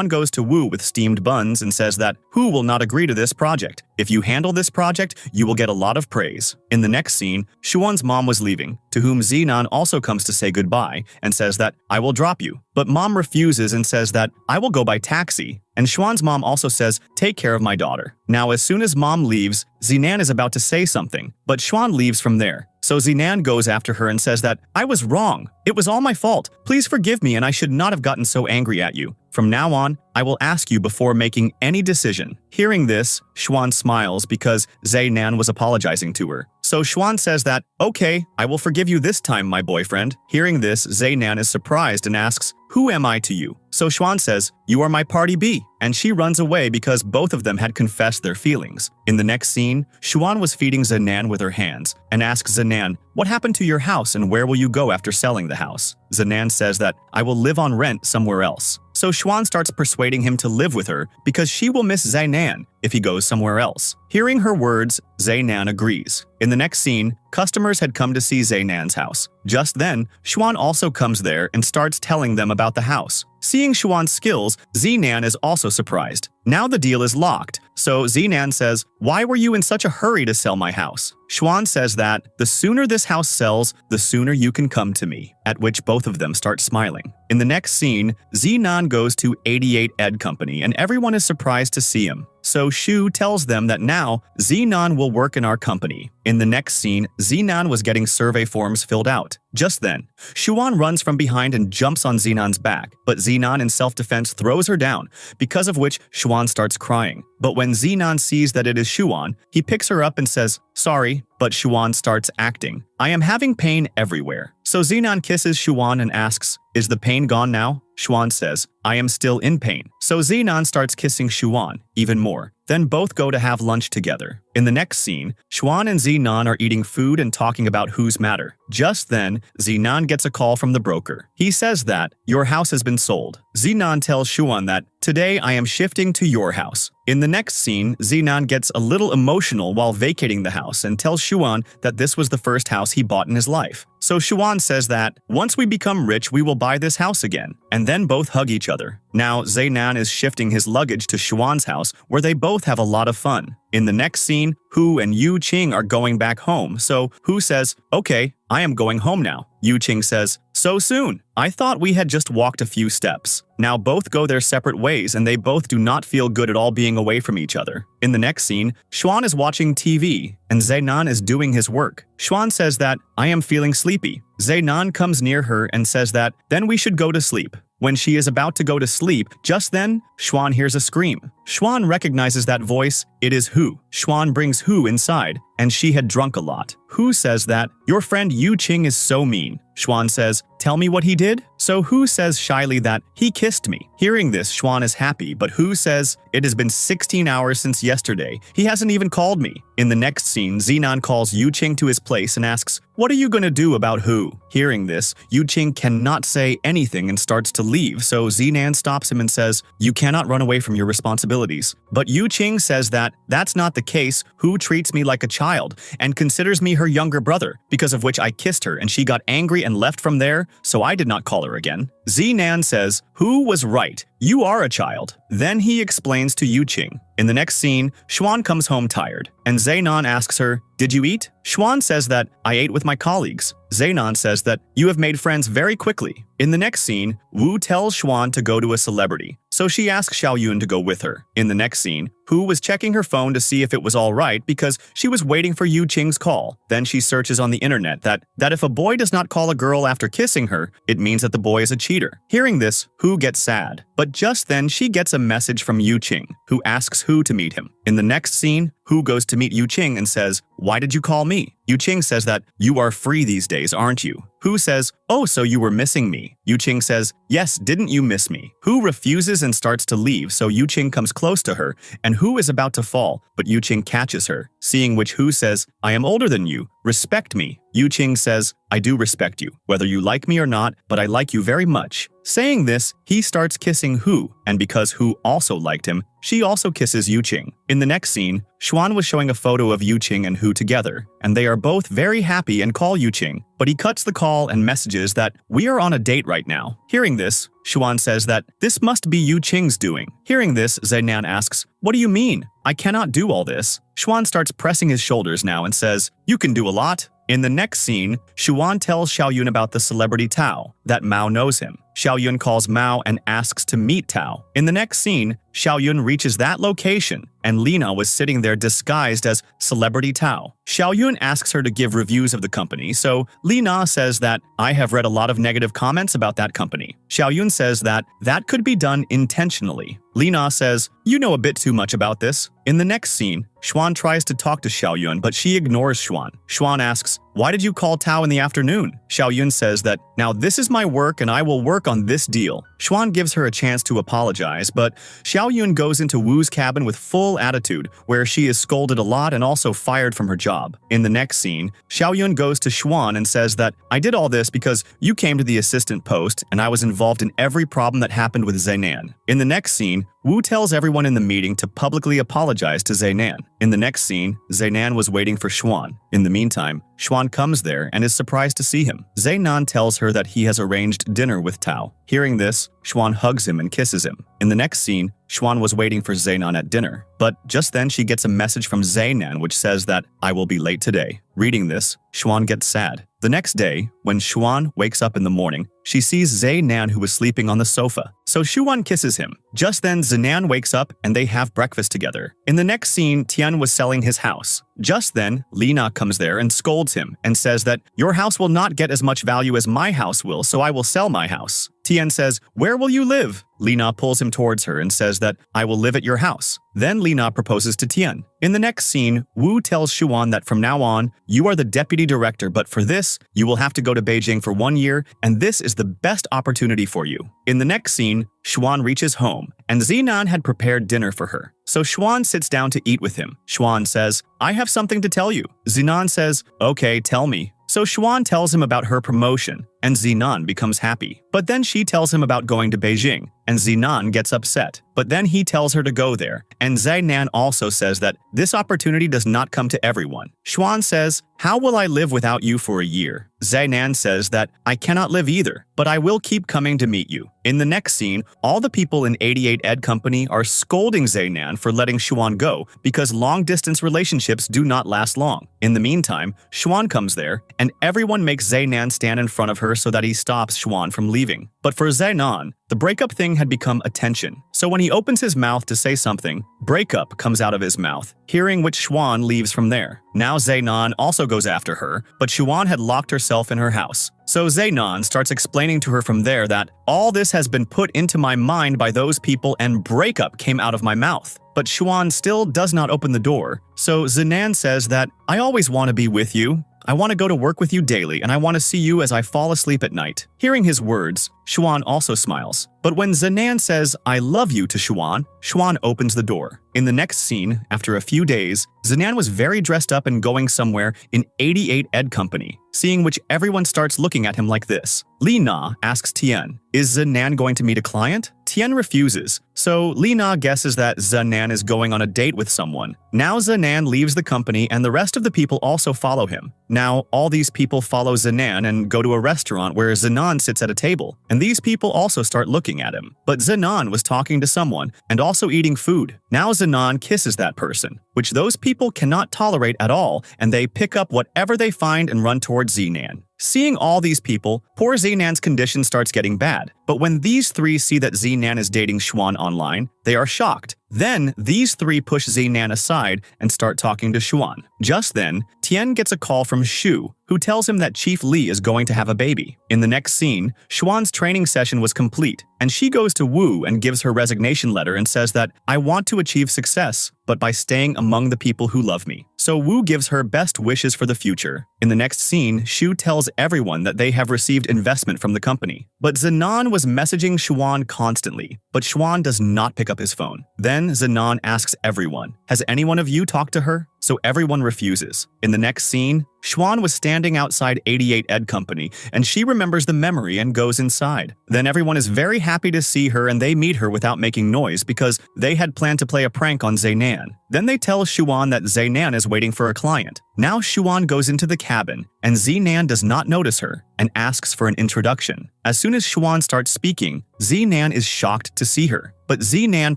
goes to Wu with steamed buns and says that Hu will not agree to this project. If you handle this project, you will get a lot of praise. In the next scene, Xuan's mom was leaving, to whom Zenan also comes to say goodbye and says that, I will drop you. But mom refuses and says that, I will go by taxi. And Xuan's mom also says, take care of my daughter. Now, as soon as mom leaves, Zenan is about to say something, but Xuan leaves from there. So Zenan goes after her and says that, I was wrong. "It was all my fault. Please forgive me and I should not have gotten so angry at you. From now on, I will ask you before making any decision." Hearing this, Xuan smiles because Zainan was apologizing to her. So Xuan says that, "Okay, I will forgive you this time, my boyfriend." Hearing this, Zainan is surprised and asks, "Who am I to you?" So Xuan says, "You are my party B," and she runs away because both of them had confessed their feelings. In the next scene, Xuan was feeding Zainan with her hands and asks Zainan, "What happened to your house and where will you go after selling the house?" Zainan says that, "I will live on rent somewhere else." So Xuan starts persuading him to live with her because she will miss Zainan if he goes somewhere else. Hearing her words, Zainan agrees. In the next scene, customers had come to see Zainan's house. Just then, Xuan also comes there and starts telling them about the house. Seeing Xuan's skills, Zainan is also surprised. Now the deal is locked, so Zainan says, "Why were you in such a hurry to sell my house?" Xuan says that, "The sooner this house sells, the sooner you can come to me," at which both of them start smiling. In the next scene, Zainan goes to 88 Ed Company and everyone is surprised to see him. So Shu tells them that now Zainan will work in our company. In the next scene, Zainan was getting survey forms filled out. Just then, Xuan runs from behind and jumps on Zainan's back, but Zainan in self-defense throws her down, because of which Xuan starts crying. But when Zainan sees that it is Xuan, he picks her up and says, "Sorry," but Xuan starts acting. "I am having pain everywhere." So Zainan kisses Xuan and asks, "Is the pain gone now?" Xuan says, "I am still in pain." So Zainan starts kissing Xuan even more. Then both go to have lunch together. In the next scene, Xuan and Zainan are eating food and talking about whose matter. Just then, Zainan gets a call from the broker. He says that, "Your house has been sold." Zainan tells Xuan that, "Today I am shifting to your house." In the next scene, Zainan gets a little emotional while vacating the house and tells Xuan that this was the first house he bought in his life. So Xuan says that, "Once we become rich, we will buy this house again." And then both hug each other. Now, Zainan is shifting his luggage to Xuan's house where they both have a lot of fun. In the next scene, Hu and Yu Qing are going back home, so Hu says, "Okay, I am going home now." Yu Qing says, "So soon? I thought we had just walked a few steps." Now both go their separate ways and they both do not feel good at all being away from each other. In the next scene, Xuan is watching TV and Zainan is doing his work. Xuan says that, "I am feeling sleepy." Zainan comes near her and says that, "Then we should go to sleep." When she is about to go to sleep, just then, Xuan hears a scream. Xuan recognizes that voice. It is Hu. Xuan brings Hu inside, and she had drunk a lot. Hu says that, "Your friend Yu Qing is so mean." Xuan says, "Tell me what he did?" So Hu says shyly that, "He kissed me." Hearing this, Xuan is happy, but Hu says, "It has been 16 hours since yesterday. He hasn't even called me." In the next scene, Zainan calls Yu Qing to his place and asks, "What are you going to do about Hu?" Hearing this, Yu Qing cannot say anything and starts to leave, so Zainan stops him and says, "You cannot run away from your responsibilities." But Yu Qing says that, "That's not the case. Hu treats me like a child and considers me her younger brother, because of which I kissed her and she got angry and left from there, so I did not call her again." Zainan says, "Hu was right. You are a child." Then he explains to Yu Qing. In the next scene, Xuan comes home tired, and Zainan asks her, "Did you eat?" Xuan says that, "I ate with my colleagues." Zainan says that, "You have made friends very quickly." In the next scene, Wu tells Xuan to go to a celebrity, so she asks Xiaoyun to go with her. In the next scene, Hu was checking her phone to see if it was all right because she was waiting for Yu Qing's call. Then she searches on the internet that if a boy does not call a girl after kissing her, it means that the boy is a cheater. Hearing this, Hu gets sad. But just then she gets a message from Yu Qing, who asks Hu to meet him. In the next scene, Hu goes to meet Yu Qing and says, "Why did you call me?" Yu Qing says that, "You are free these days, aren't you?" Hu says, "Oh, so you were missing me." Yu Qing says, "Yes, didn't you miss me?" Hu refuses and starts to leave, so Yu Qing comes close to her, and Hu is about to fall, but Yu Qing catches her. Seeing which Hu says, "I am older than you. Respect me." Yu Qing says, "I do respect you, whether you like me or not, but I like you very much." Saying this, he starts kissing Hu, and because Hu also liked him, she also kisses Yu Qing. In the next scene, Xuan was showing a photo of Yu Qing and Hu together, and they are both very happy and call Yu Qing, but he cuts the call and messages that, "We are on a date right now." Hearing this, Xuan says that, "This must be Yu Qing's doing." Hearing this, Zainan asks, "What do you mean? I cannot do all this." Xuan starts pressing his shoulders now and says, "You can do a lot." In the next scene, Xuan tells Xiaoyun about the celebrity Tao, that Mao knows him. Xiaoyun calls Mao and asks to meet Tao. In the next scene, Xiaoyun reaches that location, and Lina was sitting there disguised as Celebrity Tao. Xiaoyun asks her to give reviews of the company, so Lina says that I have read a lot of negative comments about that company. Xiaoyun says that that could be done intentionally. Lina says, you know a bit too much about this. In the next scene, Xuan tries to talk to Xiaoyun, but she ignores Xuan. Xuan asks, why did you call Tao in the afternoon? Xiaoyun says that, now this is my work and I will work on this deal. Xuan gives her a chance to apologize, but Xiaoyun goes into Wu's cabin with full attitude, where she is scolded a lot and also fired from her job. In the next scene, Xiaoyun goes to Xuan and says that, I did all this because you came to the assistant post and I was involved in every problem that happened with Zainan. In the next scene, Wu tells everyone in the meeting to publicly apologize to Zainan. In the next scene, Zainan was waiting for Xuan. In the meantime, Xuan comes there and is surprised to see him. Zainan tells her that he has arranged dinner with Tao. Hearing this, Xuan hugs him and kisses him. In the next scene, Xuan was waiting for Zainan at dinner, but just then she gets a message from Zainan which says that I will be late today. Reading this, Xuan gets sad. The next day, when Xuan wakes up in the morning, she sees Zainan who is sleeping on the sofa. So Xuan kisses him. Just then, Zainan wakes up and they have breakfast together. In the next scene, Tian was selling his house. Just then, Lina comes there and scolds him and says that your house will not get as much value as my house will, so I will sell my house. Tian says, where will you live? Lina pulls him towards her and says that I will live at your house. Then Lina proposes to Tian. In the next scene, Wu tells Xuan that from now on, you are the deputy director, but for this, you will have to go to Beijing for 1 year, and this is the best opportunity for you. In the next scene, Xuan reaches home, and Zainan had prepared dinner for her. So Xuan sits down to eat with him. Xuan says, I have something to tell you. Zainan says, okay, tell me. So Xuan tells him about her promotion, and Zainan becomes happy. But then she tells him about going to Beijing, and Zainan gets upset. But then he tells her to go there, and Zainan also says that this opportunity does not come to everyone. Xuan says, how will I live without you for a year? Zainan says that I cannot live either, but I will keep coming to meet you. In the next scene, all the people in 88 Ed Company are scolding Zainan for letting Xuan go because long-distance relationships do not last long. In the meantime, Xuan comes there, and everyone makes Zainan stand in front of her so that he stops Xuan from leaving. But for Zainan, the breakup thing had become a tension. So when he opens his mouth to say something, breakup comes out of his mouth, hearing which Xuan leaves from there. Now Zainan also goes after her, but Xuan had locked herself in her house. So Zainan starts explaining to her from there that all this has been put into my mind by those people and breakup came out of my mouth. But Xuan still does not open the door. So Zainan says that I always want to be with you. I want to go to work with you daily, and I want to see you as I fall asleep at night. Hearing his words, Xuan also smiles. But when Zainan says, I love you to Xuan, Xuan opens the door. In the next scene, after a few days, Zainan was very dressed up and going somewhere in 88 Ed Company, seeing which everyone starts looking at him like this. Lina asks Tian, is Zainan going to meet a client? Tian refuses, so Lina guesses that Zainan is going on a date with someone. Now Zainan leaves the company and the rest of the people also follow him. Now all these people follow Zainan and go to a restaurant where Zainan sits at a table, and these people also start looking at him. But Zainan was talking to someone and also eating food. Now Zainan kisses that person, which those people cannot tolerate at all, and they pick up whatever they find and run towards Zainan. Seeing all these people, poor Zainan's condition starts getting bad. But when these three see that Zainan is dating Xuan online, they are shocked. Then, these three push Zainan aside and start talking to Xuan. Just then, Tian gets a call from Shu, who tells him that Chief Li is going to have a baby. In the next scene, Xuan's training session was complete, and she goes to Wu and gives her resignation letter and says that, I want to achieve success, but by staying among the people who love me. So Wu gives her best wishes for the future. In the next scene, Shu tells everyone that they have received investment from the company. But Zainan was messaging Xuan constantly, but Xuan does not pick up his phone. Then Zainan asks everyone, has any one of you talked to her? So everyone refuses. In the next scene, Xuan was standing outside 88 Ed Company, and she remembers the memory and goes inside. Then everyone is very happy to see her and they meet her without making noise because they had planned to play a prank on Zainan. Then they tell Xuan that Zainan is waiting for a client. Now Xuan goes into the cabin, and Zainan does not notice her and asks for an introduction. As soon as Xuan starts speaking, Zainan is shocked to see her. But Zainan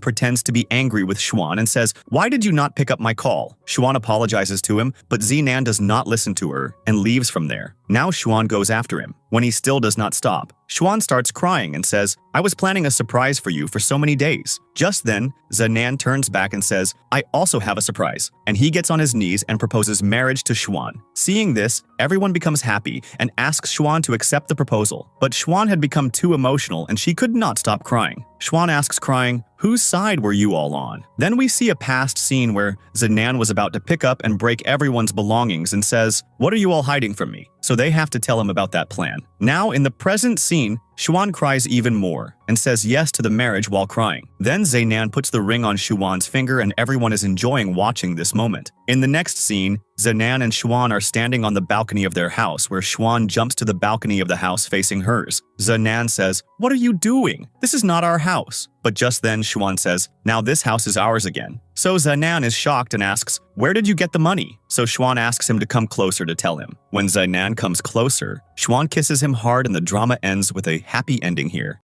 pretends to be angry with Xuan and says, why did you not pick up my call? Xuan apologizes to him, but Zainan does not listen to her and leaves from there. Now Xuan goes after him. When he still does not stop, Xuan starts crying and says, "I was planning a surprise for you for so many days." Just then, Zenan turns back and says, "I also have a surprise." And he gets on his knees and proposes marriage to Xuan. Seeing this, everyone becomes happy and asks Xuan to accept the proposal. But Xuan had become too emotional and she could not stop crying. Xuan asks, crying, "Whose side were you all on?" Then we see a past scene where Zenan was about to pick up and break everyone's belongings and says, "What are you all hiding from me?" So they have to tell him about that plan. Now, in the present scene, Xuan cries even more and says yes to the marriage while crying. Then Zenan puts the ring on Xuan's finger and everyone is enjoying watching this moment. In the next scene, Zenan and Xuan are standing on the balcony of their house where Xuan jumps to the balcony of the house facing hers. Zenan says, "What are you doing? This is not our house." But just then Xuan says, "Now this house is ours again." So Zenan is shocked and asks, "Where did you get the money?" So Xuan asks him to come closer to tell him. When Zenan comes closer, Xuan kisses him hard and the drama ends with a happy ending here.